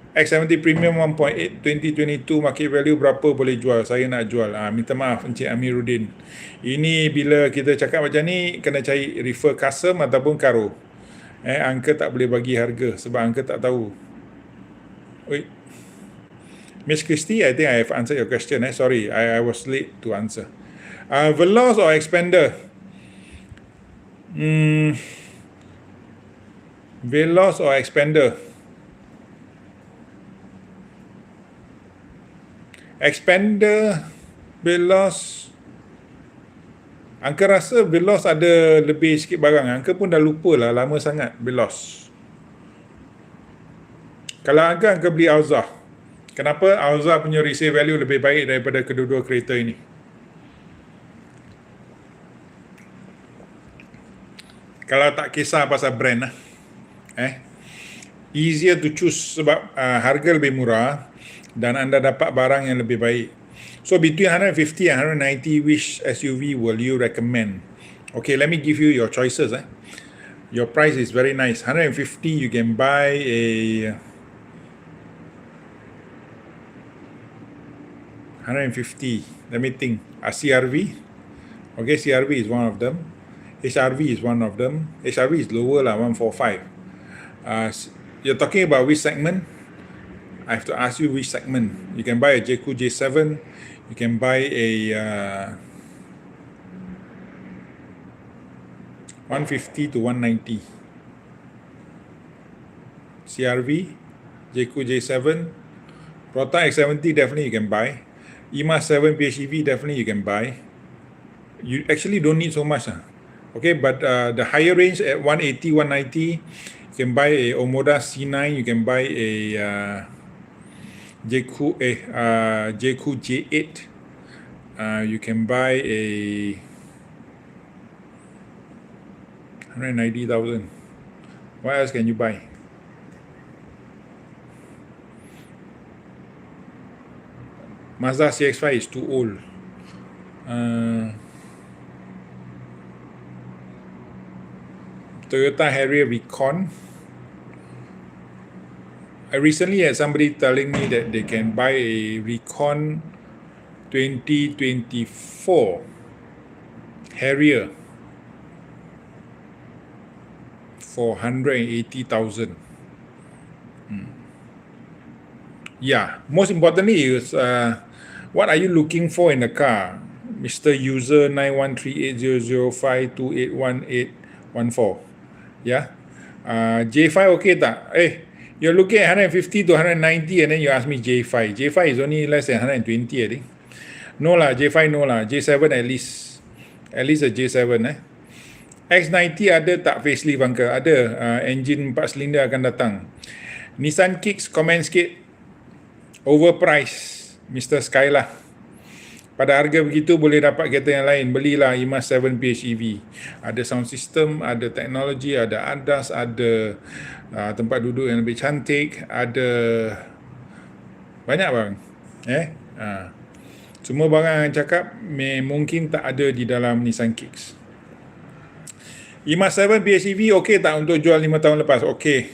X70 Premium 1.8 2022 market value berapa boleh jual? Saya nak jual. Minta maaf Encik Amiruddin. Ini bila kita cakap macam ni kena cari refer custom ataupun karo. Uncle tak boleh bagi harga sebab Uncle tak tahu. Wait. Miss Christie, I think I have answered your question. Sorry, I was late to answer. Veloz or Expander? Veloz or Expander? Expander, Veloz. Uncle rasa Veloz ada lebih sikit barang. Uncle pun dah lupa lah, lama sangat Veloz. Kalau Uncle beli Alza. Kenapa Alza punya resale value lebih baik daripada kedua-dua kereta ini? Kalau tak kisah pasal brand lah. Easier to choose sebab harga lebih murah dan anda dapat barang yang lebih baik. So between 150 and 190, which SUV will you recommend? Okay, let me give you your choices. Your price is very nice. 150, you can buy a 150. Let me think. A CRV. Okay, CRV is one of them. HRV is one of them. HRV is lower lah, 145. You're talking about which segment? I have to ask you which segment. You can buy a JQ J7. You can buy a 150 to 190. CRV, JQ J7, Proton S70 definitely you can buy. IMA 7 PHEV definitely you can buy. You actually don't need so much. Okay, but the higher range at 180, 190, you can buy a Omoda C9. You can buy a JQ J8. You can buy a 190,000. What else can you buy? Mazda CX-5 is too old. Toyota Harrier Recon. I recently had somebody telling me that they can buy a Recon 2024 Harrier for 180,000. Yeah, most importantly is what are you looking for in a car? Mr. User 91380052818114. Yeah. J5 okay tak? You're looking at 150 to 190 and then you ask me J5. J5 is only less than 120, I think. No lah, J5 no lah. J7 at least. At least a J7 X90 ada tak facelift Uncle? Ada. Engine 4 silinder akan datang. Nissan Kicks, komen sikit. Overpriced, Mr. Sky lah. Pada harga begitu boleh dapat kereta yang lain. Belilah IMAS 7 PHEV. Ada sound system, ada teknologi, ada ADAS, ada tempat duduk yang lebih cantik, ada banyak bang. Semua barang yang cakap mungkin tak ada di dalam Nissan Kicks. IMAS 7 PHEV okey tak untuk jual 5 tahun lepas? Okey.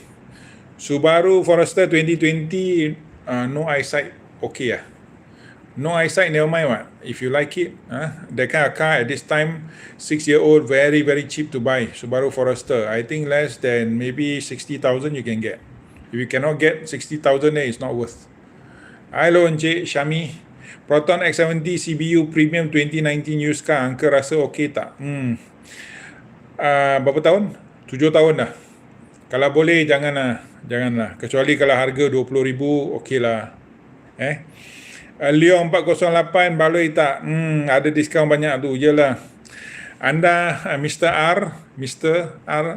Subaru Forester 2020 no eyesight okey lah. No eyesight, never mind what. If you like it, that kind of car at this time, 6-year-old, very, very cheap to buy. Subaru Forester. I think less than maybe 60,000 you can get. If you cannot get 60,000, then it's not worth. Hello Encik Syami. Proton S70 CBU Premium 2019 used car. Uncle rasa okey tak? Berapa tahun? 7 tahun dah. Kalau boleh, janganlah. Kecuali kalau harga 20,000, okey lah. Leon 408 baloi tak? Ada diskaun banyak tu. Yelah. Anda Mr. R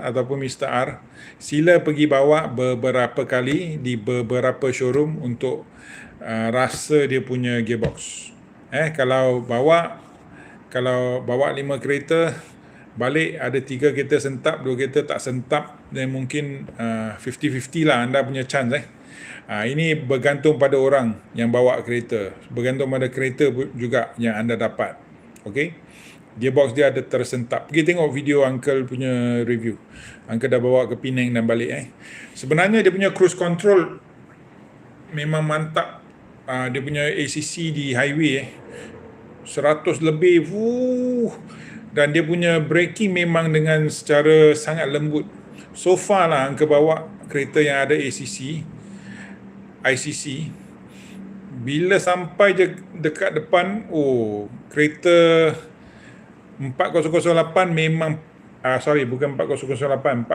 ataupun Mr. R, sila pergi bawa beberapa kali di beberapa showroom untuk rasa dia punya gearbox. Kalau bawa 5 kereta, balik ada 3 kereta sentap, 2 kereta tak sentap, dan mungkin 50-50 lah anda punya chance. Ini bergantung pada orang yang bawa kereta. Bergantung pada kereta juga yang anda dapat. Okay? Gearbox dia ada tersentap. Pergi tengok video Uncle punya review. Uncle dah bawa ke Penang dan balik. Sebenarnya dia punya cruise control memang mantap. Dia punya ACC di highway 100 lebih. Dan dia punya braking memang dengan secara sangat lembut. So far lah Uncle bawa kereta yang ada ACC, ICC, bila sampai je dekat depan, kereta 4008 memang bukan 4008,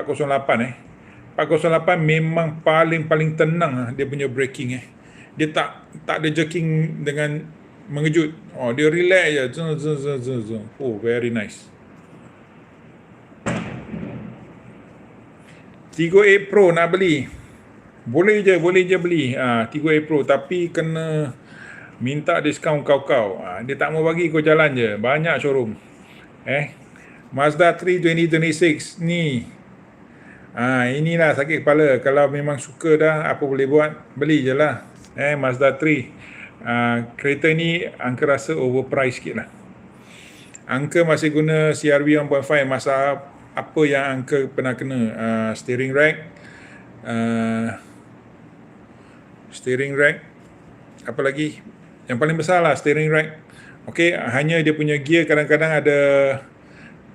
408 memang paling tenang dia punya braking dia tak ada jerking dengan mengejut. Dia relax je. Very nice. 38 Pro nak beli. Boleh je beli 38 Pro, tapi kena minta diskaun kau. Dia tak mau bagi kau jalan je. Banyak showroom. Mazda 3 2026 ni. Inilah sakit kepala. Kalau memang suka dah, apa boleh buat, beli je lah. Mazda 3. Kereta ni Uncle rasa overpriced sikit lah. Uncle masih guna CRV 1.5. Masa apa yang Uncle pernah kena? Steering rack, apa lagi? Yang paling besar lah steering rack. Okey, hanya dia punya gear kadang-kadang ada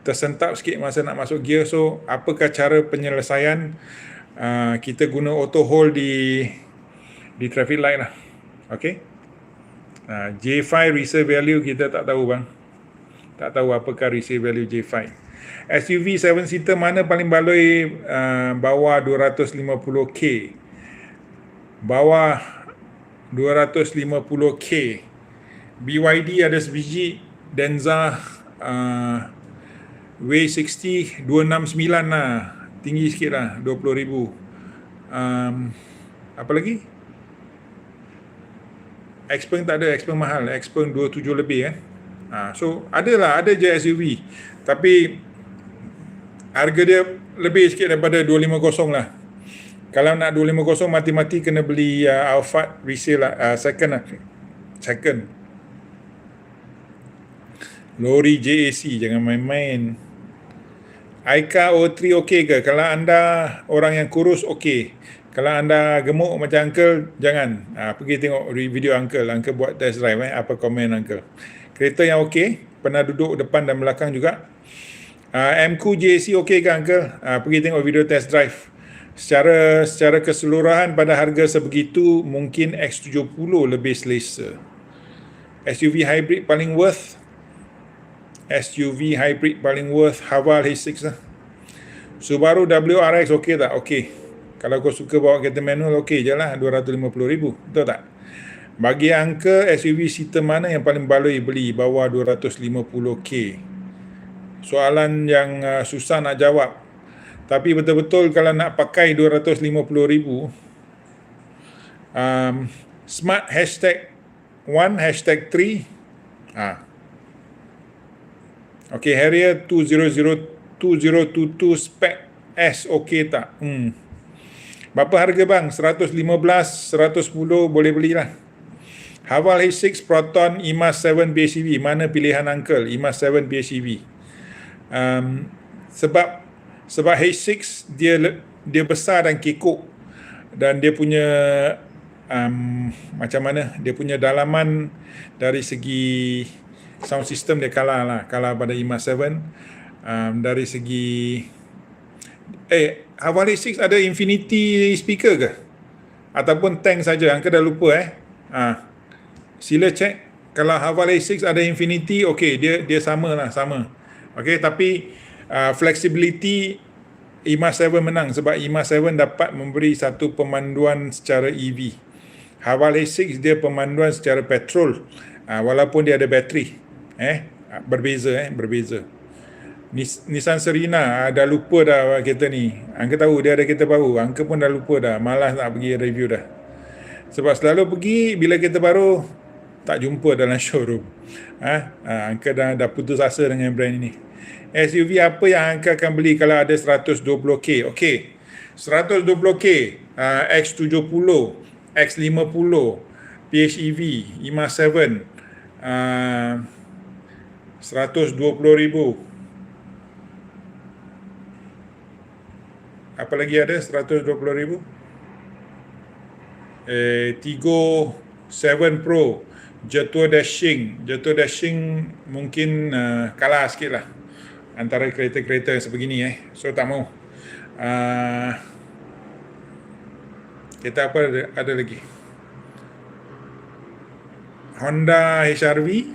tersentap sikit masa nak masuk gear. So, apakah cara penyelesaian? Kita guna auto hold di traffic light lah. Okey. J5 resale value kita tak tahu bang. Tak tahu apakah resale value J5. SUV 7-seater mana paling baloi bawah 250k? Bawah 250k. BYD ada sebiji, Denza W60 269 lah. Tinggi sikit lah, 20,000. Apa lagi? Xpeng tak ada, Xpeng mahal. Xpeng 27 lebih So ada je SUV. Tapi harga dia lebih sikit daripada 250 lah. Kalau nak 250, mati-mati kena beli Alphard resale lah, second lah. Second. Lori JAC, jangan main-main. Aika O3 okey ke? Kalau anda orang yang kurus, okey. Kalau anda gemuk macam Uncle, jangan. Pergi tengok video Uncle. Uncle buat test drive. Apa komen Uncle? Kereta yang okey. Pernah duduk depan dan belakang juga. MQ JAC okey ke Uncle? Pergi tengok video test drive. Secara keseluruhan pada harga sebegitu, mungkin X70 lebih selesa. SUV hybrid paling worth Haval H6 lah. Subaru WRX okey tak? Okey. Kalau kau suka bawa kereta manual, okey je lah, 250,000. Betul tak? Bagi angka SUV seater mana yang paling baloi beli bawah 250k? Soalan yang susah nak jawab. Tapi betul-betul kalau nak pakai 250,000, Smart #1 #3. Okay, Harrier 2022 spec S okey tak? Berapa harga bang? 115, 110 boleh belilah. Haval H6 Proton IMAS 7 PHEV, mana pilihan uncle? IMAS 7 PHEV. Sebab H6 dia besar dan kekok, dan dia punya macam mana? Dia punya dalaman dari segi sound system dia kalah pada IMAS 7. Dari segi Haval H6 ada infinity speaker ke? Ataupun tank saja? Angka dah lupa sila check. Kalau Haval H6 ada infinity, okey, dia sama. Okey, tapi flexibility IMAS 7 menang, sebab IMAS 7 dapat memberi satu pemanduan secara EV. Haval H6 dia pemanduan secara petrol, walaupun dia ada bateri. Berbeza. Nissan Serena, dah lupa dah kereta ni. Angka tahu dia ada kereta baru, Angka pun dah lupa dah, malas nak pergi review dah. Sebab selalu pergi bila kereta baru tak jumpa dalam showroom. Angka dah putus asa dengan brand ini. SUV apa yang Angka akan beli kalau ada 120k? Okey, 120k, X70, X50, PHEV, IMAS 7, 120,000. Apa lagi ada 120,000? Tigo 7 Pro, Jatuh dashing mungkin kalah sikit lah antara kereta-kereta sebegini. So tak mau. Kereta apa ada lagi? Honda HR-V,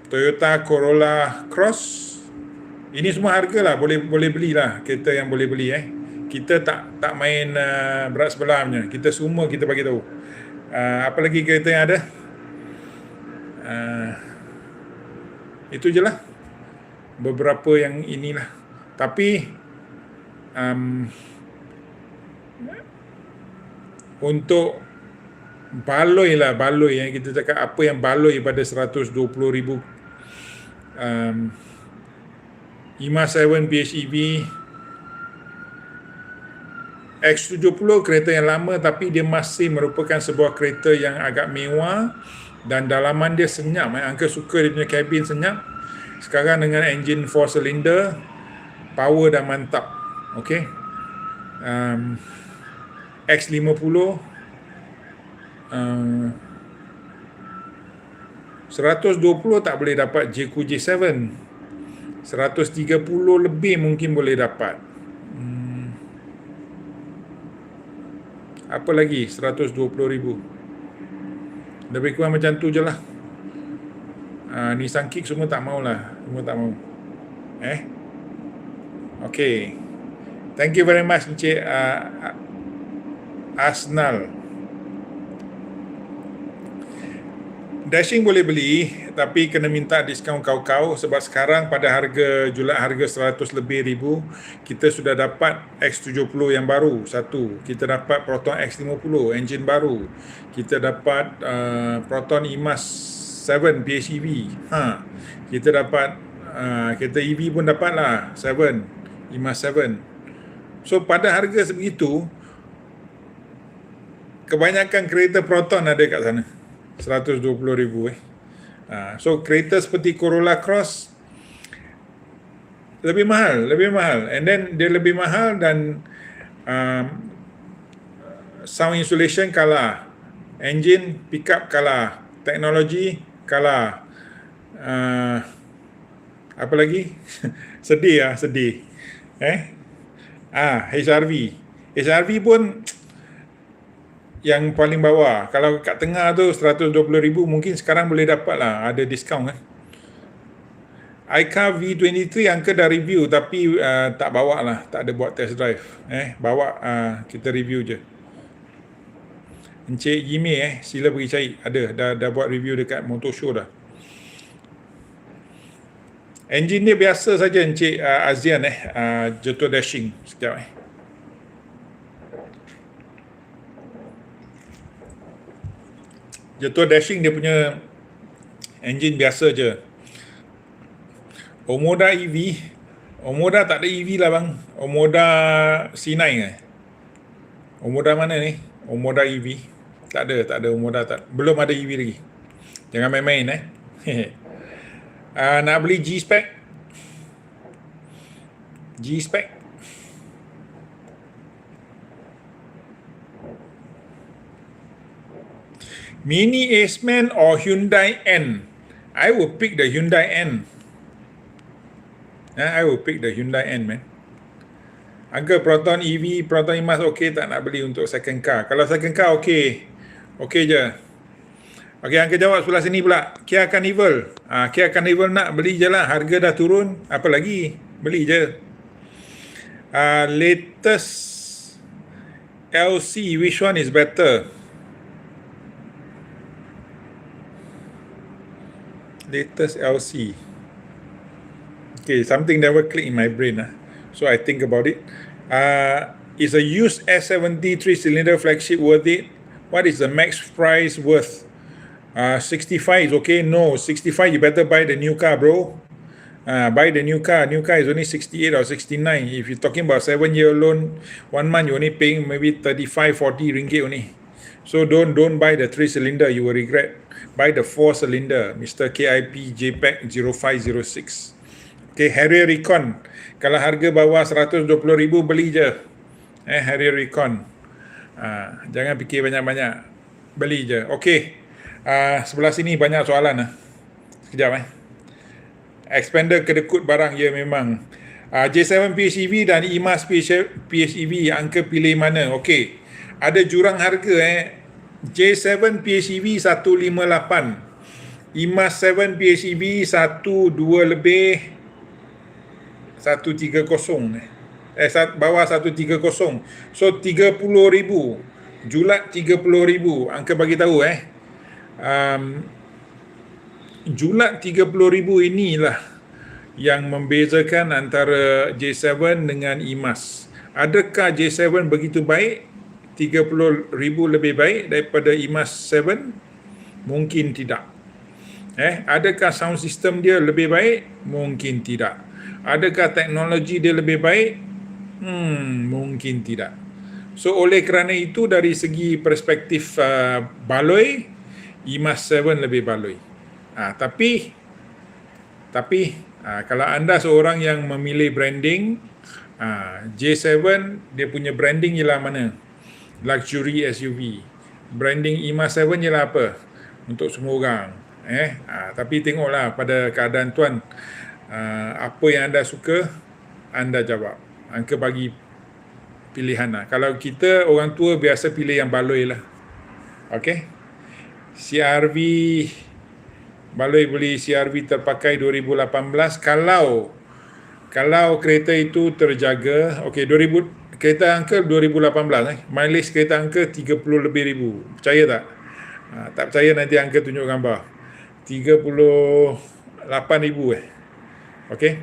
Toyota Corolla Cross. Ini semua harga lah, boleh belilah, kereta yang boleh beli. Kita tak main berat sebelah punya. Kita semua kita bagi tahu. Apa lagi kereta yang ada? Itu je lah. Beberapa yang inilah. Tapi untuk baloi yang kita cakap, apa yang baloi pada 120,000, IMAS 7 PHEV, X70 kereta yang lama, tapi dia masih merupakan sebuah kereta yang agak mewah dan dalaman dia senyap. Angka suka dia punya kabin senyap. Sekarang dengan enjin 4 cylinder, power dah mantap. Okey. X50, 120 tak boleh dapat JQ-J7. 130 lebih mungkin boleh dapat. Apa lagi? 120,000. Lebih kurang macam tu je lah. Nissan Kick semua tak mau lah. Semua tak mau. Okay. Thank you very much, Encik Asnal. Dashing boleh beli, tapi kena minta diskaun kau-kau, sebab sekarang pada jual harga 100 lebih ribu, kita sudah dapat X70 yang baru satu, kita dapat Proton X50 enjin baru, kita dapat Proton IMAS 7 PHEV, kita dapat kereta EV pun dapat lah 7 IMAS 7. So pada harga sebegitu, kebanyakan kereta Proton ada kat sana, 120,000. So kereta seperti Corolla Cross lebih mahal, and then dia lebih mahal, dan sound insulation kalah, engine pickup kalah, teknologi kalah, apa lagi? sedih. HRV pun yang paling bawah. Kalau kat tengah tu 120,000 mungkin sekarang boleh dapat lah, ada diskaun kan. iCar V23 Uncle dah review tapi tak bawa lah, tak ada buat test drive. Bawa kita review je. Encik Jimmy sila pergi cari. Ada, dah buat review dekat motor show dah. Engine dia biasa saja Encik Azian jatuh dashing. Sekejap Jatuh dashing dia punya engine biasa je. Omoda EV. Omoda tak ada EV lah bang. Omoda C9 Omoda mana ni? Omoda EV. Tak ada Omoda tak. Belum ada EV lagi. Jangan main-main nak beli G-Spec. Mini Aceman or Hyundai N? I will pick the Hyundai N. I will pick the Hyundai N, man. Uncle, Proton EV, Proton Emas okey tak nak beli untuk second car? Kalau second car okey. Okey je. Okey, Uncle jawab sebelah sini pula. Kia Carnival. Kia Carnival nak beli je lah. Harga dah turun. Apa lagi? Beli je. Latest LC, which one is better? Latest LC. Okay, something never click in my brain. So I think about it. Is a used S70 3-cylinder flagship worth it? What is the max price worth? 65 is okay? No, 65 you better buy the new car, bro. Buy the new car. New car is only 68 or 69. If you're talking about 7-year loan, 1 month you're only paying maybe 35-40 ringgit only. So don't buy the 3-cylinder, you will regret. Buy the 4-cylinder, Mr. KIP JPEG 0506. Okay, Harrier Recon. Kalau harga bawah 120,000 beli je. Harrier Recon. Jangan fikir banyak-banyak. Beli je. Okay. Sebelah sini banyak soalan. Sekejap Expander kedekut barang, ya memang. J7 PHEV dan Emas PHEV, Uncle pilih mana? Okay. Ada jurang harga J7 PHEV 158. Emas 7 PHEV 12 lebih 130. Bawah 130. So 30,000. Julat 30,000. Uncle bagi tahu julat 30,000 inilah yang membezakan antara J7 dengan Emas. Adakah J7 begitu baik? 30,000 lebih baik daripada Emas 7? Mungkin tidak. Adakah sound system dia lebih baik? Mungkin tidak. Adakah teknologi dia lebih baik? Mungkin tidak. So oleh kerana itu, dari segi perspektif baloi, Emas 7 lebih baloi. Tapi kalau anda seorang yang memilih branding, J7 dia punya branding ialah mana? Luxury SUV. Branding Emas 7 ialah apa? Untuk semua orang. Tapi tengoklah pada keadaan tuan, apa yang anda suka, anda jawab. Uncle bagi pilihan lah. Kalau kita orang tua biasa pilih yang baloi lah. Okay. CRV, baloi beli CRV terpakai 2018. Kalau kereta itu terjaga, okay, kereta Uncle 2018 mileage kereta Uncle 30 lebih ribu. Percaya tak? Tak percaya nanti Uncle tunjuk gambar. 38,000 Okay.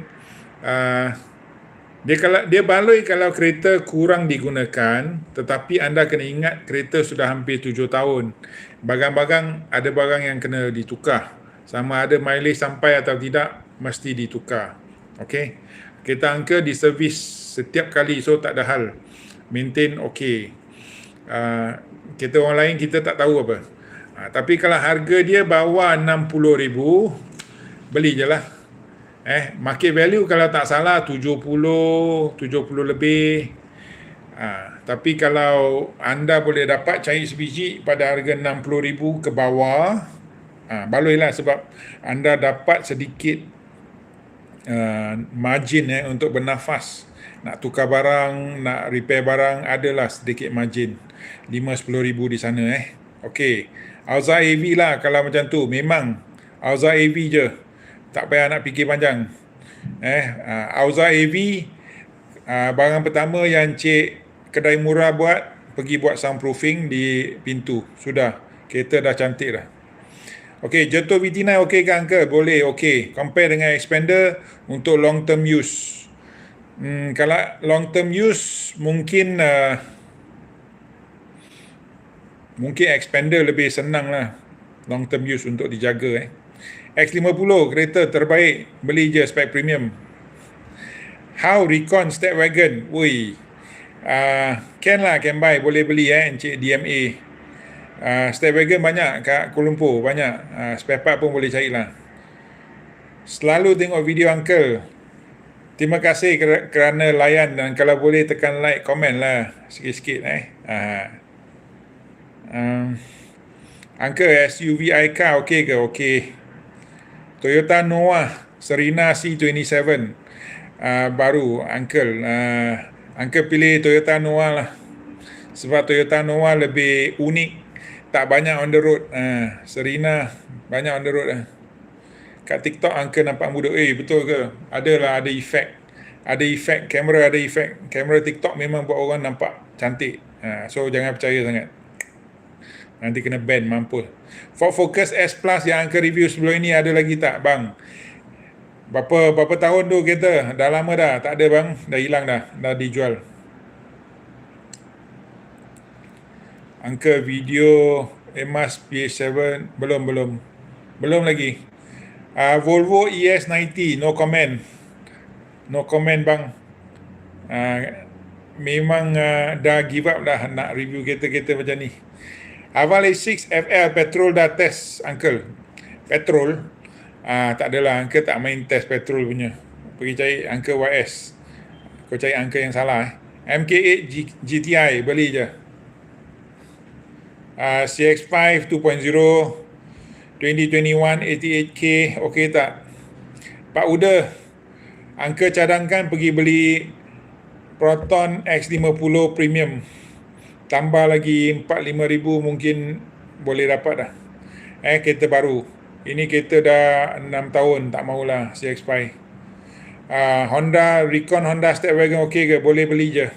Dia baloi kalau kereta kurang digunakan, tetapi anda kena ingat kereta sudah hampir 7 tahun. Ada barang yang kena ditukar. Sama ada mileage sampai atau tidak, mesti ditukar. Okay. Kereta Uncle diservis setiap kali, so tak ada hal. Maintain okay. Kereta orang lain kita tak tahu apa. Tapi kalau harga dia bawah 60,000, beli je lah. Market value kalau tak salah 70 lebih. Tapi kalau anda boleh dapat cari sebiji pada harga 60,000 ke bawah, baloi lah, sebab anda dapat sedikit margin untuk bernafas. Nak tukar barang, nak repair barang, adalah sedikit margin. 5-10 ribu di sana. Okey. Alza AV lah kalau macam tu. Memang Alza AV je. Tak payah nak fikir panjang. Auza AV, barang pertama yang Cik kedai murah buat, pergi buat soundproofing di pintu. Sudah, kereta dah cantik dah. Okey, Jeto VT9 okey ke Uncle? Boleh, okey. Compare dengan expander untuk long term use. Kalau long term use mungkin expander lebih senang lah. Long term use untuk dijaga. X50 kereta terbaik, beli je spec premium. How Recon Step Wagon? Can buy, boleh beli Encik DMA. Step wagon banyak kat Kuala Lumpur, banyak. Spare part pun boleh cari lah. Selalu tengok video Uncle. Terima kasih kerana layan, dan kalau boleh tekan like, komen lah sikit-sikit. Uncle, SUV car okey ke? Okey. Toyota Noah Serena C27 baru Uncle. Uncle pilih Toyota Noah lah. Sebab Toyota Noah lebih unik, tak banyak on the road. Serena banyak on the road lah. Kat TikTok Uncle nampak muda. Betul ke? Ada efek. Ada efek kamera, kamera TikTok memang buat orang nampak cantik. So jangan percaya sangat. Nanti kena ban, mampus. Ford Focus S Plus yang Uncle review sebelum ini ada lagi tak bang? Berapa tahun tu kereta? Dah lama dah, tak ada bang. Dah hilang dah dijual. Uncle video Emas PH7 belum lagi. Volvo ES90 no comment bang. Memang dah give up dah nak review kereta-kereta macam ni. Aval A6 FL petrol dah test Uncle. Petrol tak adalah, Uncle tak main test petrol punya. Pergi cari Uncle YS. Kau cari Uncle yang salah. MK8 GTI beli je. CX5 2.0 2021 88K okey tak? Pak Uda, Uncle cadangkan pergi beli Proton X50 Premium. Tambah lagi 4-5 ribu mungkin boleh dapat dah. Kereta baru. Ini kereta dah 6 tahun, tak maulah CX5. Recon Honda Step Wagon okey ke? Boleh beli je.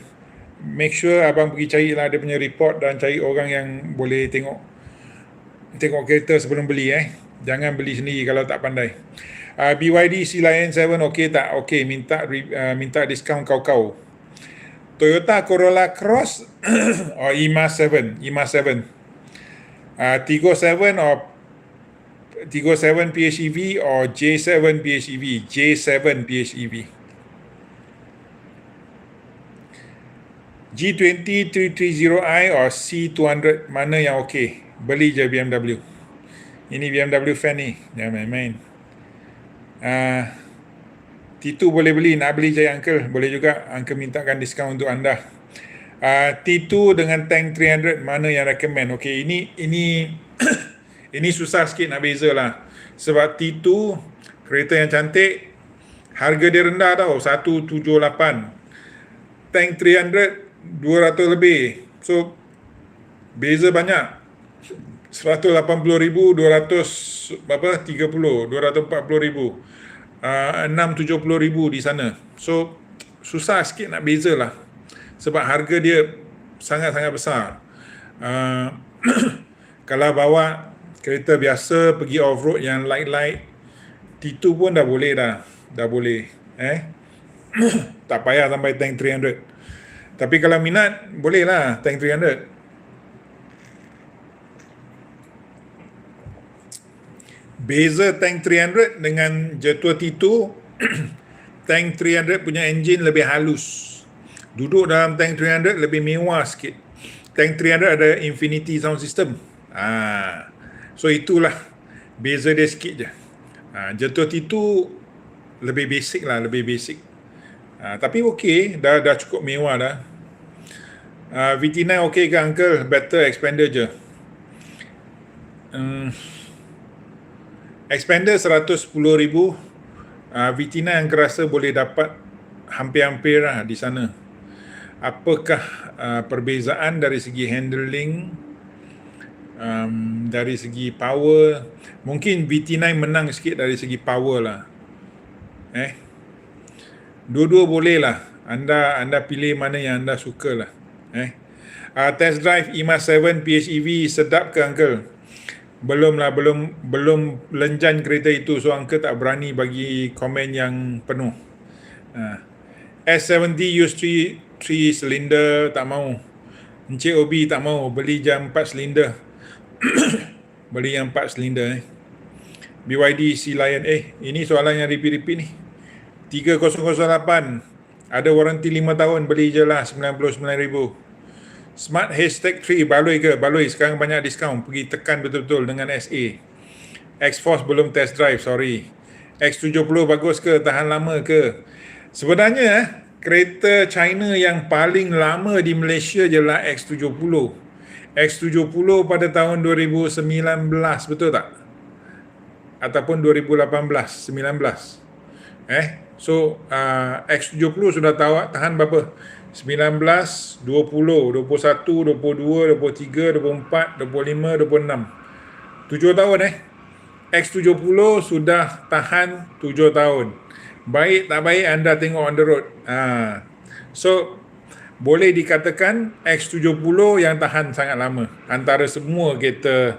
Make sure abang pergi cari lah dia punya report dan cari orang yang boleh tengok kereta sebelum beli. Jangan beli sendiri kalau tak pandai. BYD Sea Lion 7 okey tak? Okey, minta diskaun kau. Toyota Corolla Cross or IMAX 7. Tigo 7 or Tigo 7 PHEV or J7 PHEV. G20 330i or C200, mana yang okey? Beli je BMW. Ini BMW fan ni, jangan main-main. T2 boleh beli, nak beli je Uncle. Boleh juga, Uncle mintakan diskaun untuk anda. T2 dengan tank 300, mana yang recommend? Okey, ini ini susah sikit nak beza lah. Sebab T2 kereta yang cantik, harga dia rendah tau, 178. Tank 300 200 lebih. So beza banyak. 180,000, 200 berapa? 30, 240,000. 670,000 di sana. So susah sikit nak beza lah. Sebab harga dia sangat-sangat besar. Kalau bawa kereta biasa pergi off-road yang light, T2 pun dah boleh dah. Dah boleh. Tak payah sampai tank 300. Tapi kalau minat, boleh lah tank 300. Beza tank 300 dengan Jetua T2, tank 300 punya engine lebih halus. Duduk dalam tank 300 lebih mewah sikit. Tank 300 ada infinity sound system. So itulah beza dia sikit je. Jetua T2 lebih basic lah, tapi okey, dah cukup mewah dah. VT9 okey ke Uncle? Better expander je. Expander 110,000. VT9 yang kerasa boleh dapat hampir-hampir lah di sana. Apakah perbezaan dari segi handling, Dari segi power, mungkin VT9 menang sikit dari segi power lah. Dua-dua boleh lah. Anda pilih mana yang anda suka lah. Test drive Emas 7 PHEV sedap ke Uncle? Belum lah, belum lenjan kereta itu, so Uncle tak berani bagi komen yang penuh. S70 use 3 cylinder tak mau. Encik Obi tak mau, beli jam 4 silinder. Beli yang 4 silinder. BYD Sea Lion. Ini soalan yang repeat ni. 3008. Ada waranti 5 tahun, beli je lah 99,000. Smart hashtag 3, baloi ke? Baloi, sekarang banyak diskaun. Pergi tekan betul-betul dengan SA. X-Force belum test drive, sorry. X70 bagus ke? Tahan lama ke? Sebenarnya, kereta China yang paling lama di Malaysia je lah X70. X70 pada tahun 2019, betul tak? Ataupun 2018, 19. So X70 sudah tahan berapa? 19, 20, 21, 22, 23, 24, 25, 26. 7 tahun X70 sudah tahan 7 tahun. Baik tak baik anda tengok on the road. So boleh dikatakan X70 yang tahan sangat lama antara semua kereta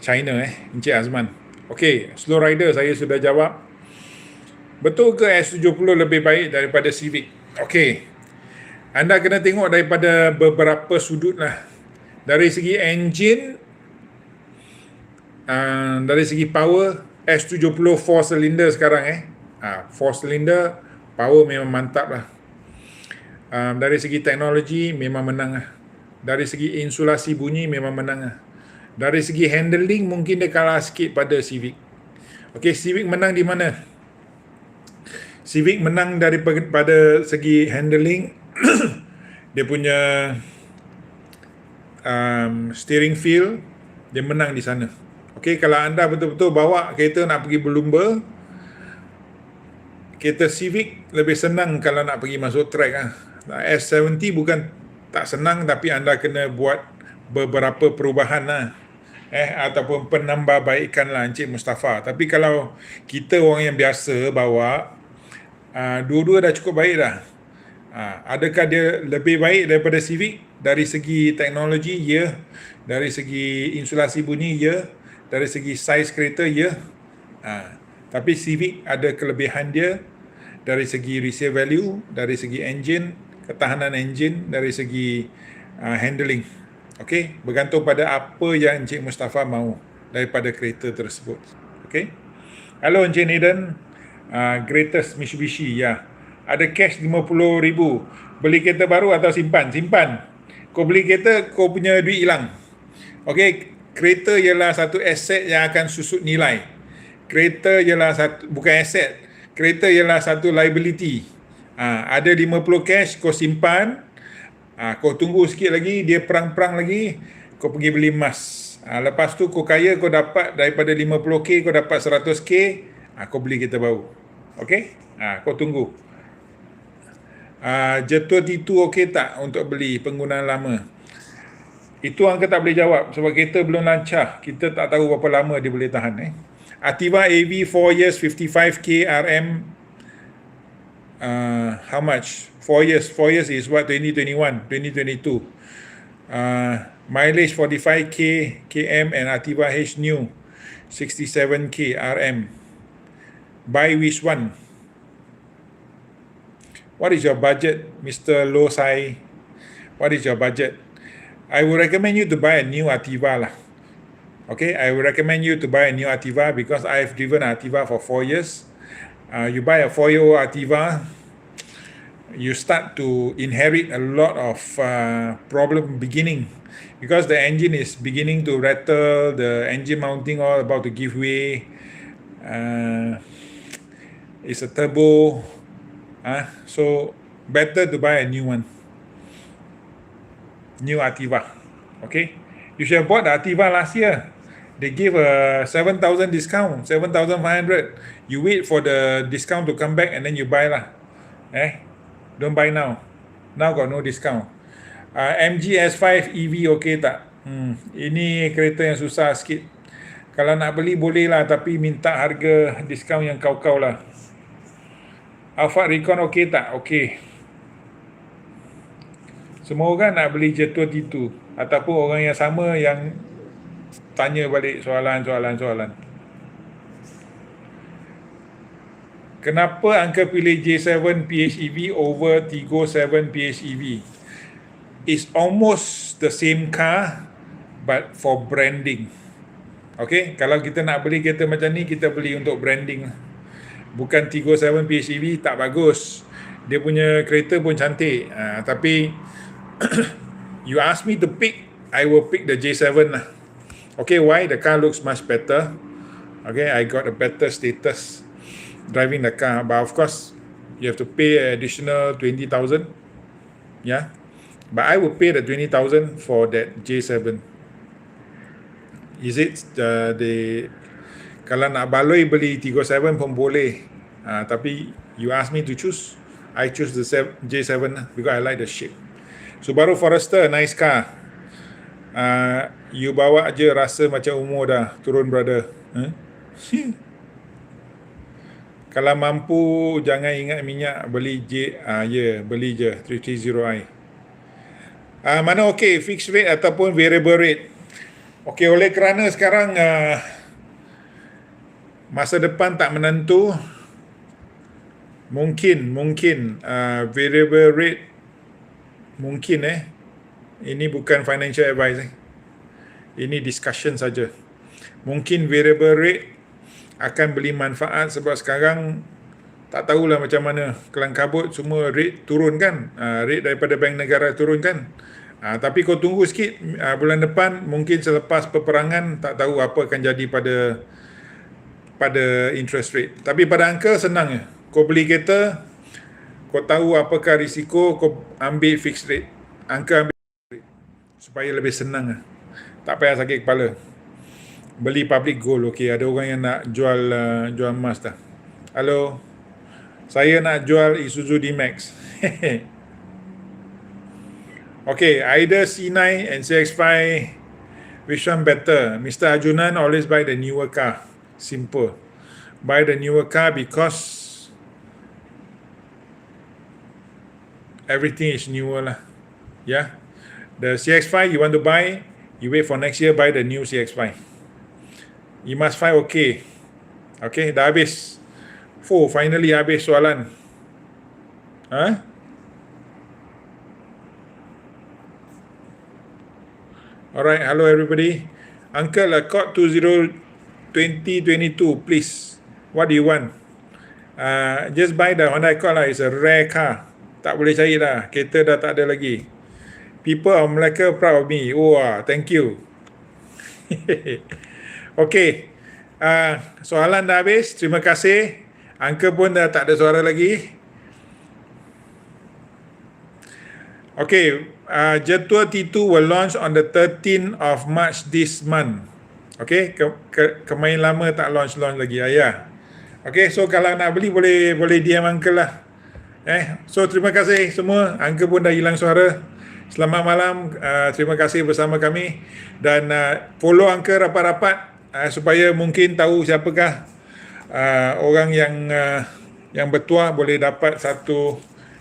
China Encik Azman. Okey, slow rider saya sudah jawab. Betul ke X70 lebih baik daripada Civic? Okey. Anda kena tengok daripada beberapa sudut lah. Dari segi engine, dari segi power, X70 4 cylinder sekarang 4 cylinder, power memang mantap lah. Dari segi teknologi memang menang lah. Dari segi insulasi bunyi memang menang lah. Dari segi handling mungkin dia kalah sikit pada Civic. Okey, Civic menang di mana? Civic menang daripada segi handling. Dia punya steering feel, dia menang di sana. Okey, kalau anda betul-betul bawa kereta nak pergi berlumba, kereta Civic lebih senang kalau nak pergi masuk track S70 bukan tak senang, tapi anda kena buat beberapa perubahan lah. Ataupun penambahbaikan lah Encik Mustafa. Tapi kalau kita orang yang biasa bawa, dua-dua dah cukup baik dah. Adakah dia lebih baik daripada Civic? Dari segi teknologi, ya. Dari segi insulasi bunyi, ya. Dari segi saiz kereta, ya. Tapi Civic ada kelebihan dia dari segi resale value, dari segi engine, ketahanan engine, dari segi handling. Okey, bergantung pada apa yang Encik Mustafa mahu daripada kereta tersebut. Okey. Hello Encik Nathan. Greatest Mitsubishi, ya. Ada cash 50,000. Beli kereta baru atau simpan? Simpan. Kau beli kereta, kau punya duit hilang. Okey, kereta ialah satu aset yang akan susut nilai. Kereta ialah bukan aset. Kereta ialah satu liability. Ada 50 cash, kau simpan. Kau tunggu sikit lagi, dia perang-perang lagi, kau pergi beli emas. Lepas tu kau kaya, kau dapat daripada 50k, kau dapat 100k, kau beli kereta baru. Okey? Kau tunggu. Jatuh titu okey tak untuk beli penggunaan lama? Itu Uncle tak boleh jawab sebab kereta belum lancar. Kita tak tahu berapa lama dia boleh tahan. Ativa AV 4 years 55k RM. How much? 4 years is what? 2021, 2022. Mileage 45k km and Ativa H new 67k RM. Buy which one? What is your budget, Mr. Losai? What is your budget? I would recommend you to buy a new Ativa lah. Okay, I would recommend you to buy a new Ativa because I've driven Ativa for 4 years. You buy a 4-year-old Ativa, you start to inherit a lot of problem beginning because the engine is beginning to rattle, the engine mounting all about to give way. It's a turbo. So better to buy a new one. New Ativa. Okay. You should have bought the Ativa last year. They give a 7,000 discount, 7,500. You wait for the discount to come back and then you buy lah. Don't buy now. Now got no discount. MG S5 EV okay tak? Ini kereta yang susah sikit. Kalau nak beli boleh lah, tapi minta harga diskaun yang kau-kau lah. Alphard Recon okey tak? Okey. Semua orang nak beli Jatuh T2, ataupun orang yang sama yang tanya balik soalan. Kenapa Uncle pilih J7 PHEV over Tiggo 7 PHEV? It's almost the same car but for branding. Okay, kalau kita nak beli kereta macam ni, kita beli untuk branding. Bukan Tiggo 7 PHEV tak bagus. Dia punya kereta pun cantik. Tapi you ask me to pick, I will pick the J7 lah. Okay, why? The car looks much better. Okay, I got a better status driving the car, but of course you have to pay additional 20,000. Yeah, but I will pay the 20,000 for that J7. Is it kalau nak baloi beli Tiggo 7 pun boleh, tapi you ask me to choose, I choose the J7 because I like the shape. Subaru Forester, nice car. You bawa je rasa macam umur dah turun, brother. Kalau mampu jangan ingat minyak, beli beli je 330i. Mana okey, fixed rate ataupun variable rate? Okey, oleh kerana sekarang masa depan tak menentu, mungkin variable rate mungkin ini bukan financial advice, ini discussion saja. Mungkin variable rate akan beli manfaat sebab sekarang tak tahulah macam mana, kelang kabut semua rate turun kan, rate daripada bank negara turun kan. Tapi kau tunggu sikit, bulan depan mungkin selepas peperangan, tak tahu apa akan jadi pada interest rate. Tapi pada Uncle senang je, kau beli kereta, kau tahu apakah risiko, kau ambil fixed rate. Uncle ambil fixed rate supaya lebih senang, tak payah sakit kepala. Beli public gold. Okey, ada orang yang nak jual emas dah. Halo, saya nak jual Isuzu D-Max. Okay, either C9 and CX5, which one better? Mr. Arjunan always buy the newer car. Simple. Buy the newer car because everything is newer lah. Yeah. The CX5 you want to buy, you wait for next year, buy the new CX5. You must find okay. Okay, dah habis. Finally habis soalan. Alright, hello everybody. Uncle, Accord 2022, please. What do you want? Just buy the Honda Accord lah. It's a rare car. Tak boleh cari dah. Kereta dah tak ada lagi. People of Melaka proud of me. Thank you. Okay, soalan dah habis. Terima kasih. Uncle pun dah tak ada suara lagi. Okay, Jatuh T2 will launch on the 13th of March this month. Okay, kemain lama tak launch lagi. Okay, so kalau nak beli boleh DM Uncle lah. So terima kasih semua. Uncle pun dah hilang suara. Selamat malam. Terima kasih bersama kami. Dan follow Uncle rapat-rapat supaya mungkin tahu siapakah orang yang bertuah boleh dapat satu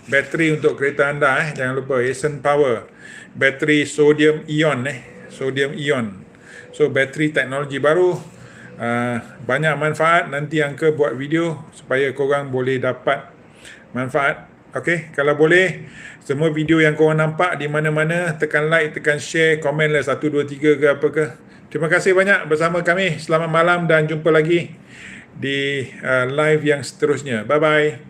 bateri untuk kereta anda. Jangan lupa Essence Power, bateri sodium ion. Sodium ion. So bateri teknologi baru, banyak manfaat. Nanti Uncle buat video supaya korang boleh dapat manfaat. Okay, kalau boleh semua video yang korang nampak di mana-mana, tekan like, tekan share, komen lah 1, 2, 3 ke apa ke. Terima kasih banyak bersama kami. Selamat malam dan jumpa lagi di live yang seterusnya. Bye-bye.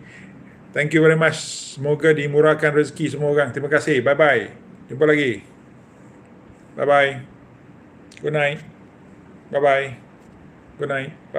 Thank you very much. Semoga dimurahkan rezeki semua orang. Terima kasih. Bye-bye. Jumpa lagi. Bye-bye. Good night. Bye-bye. Good night.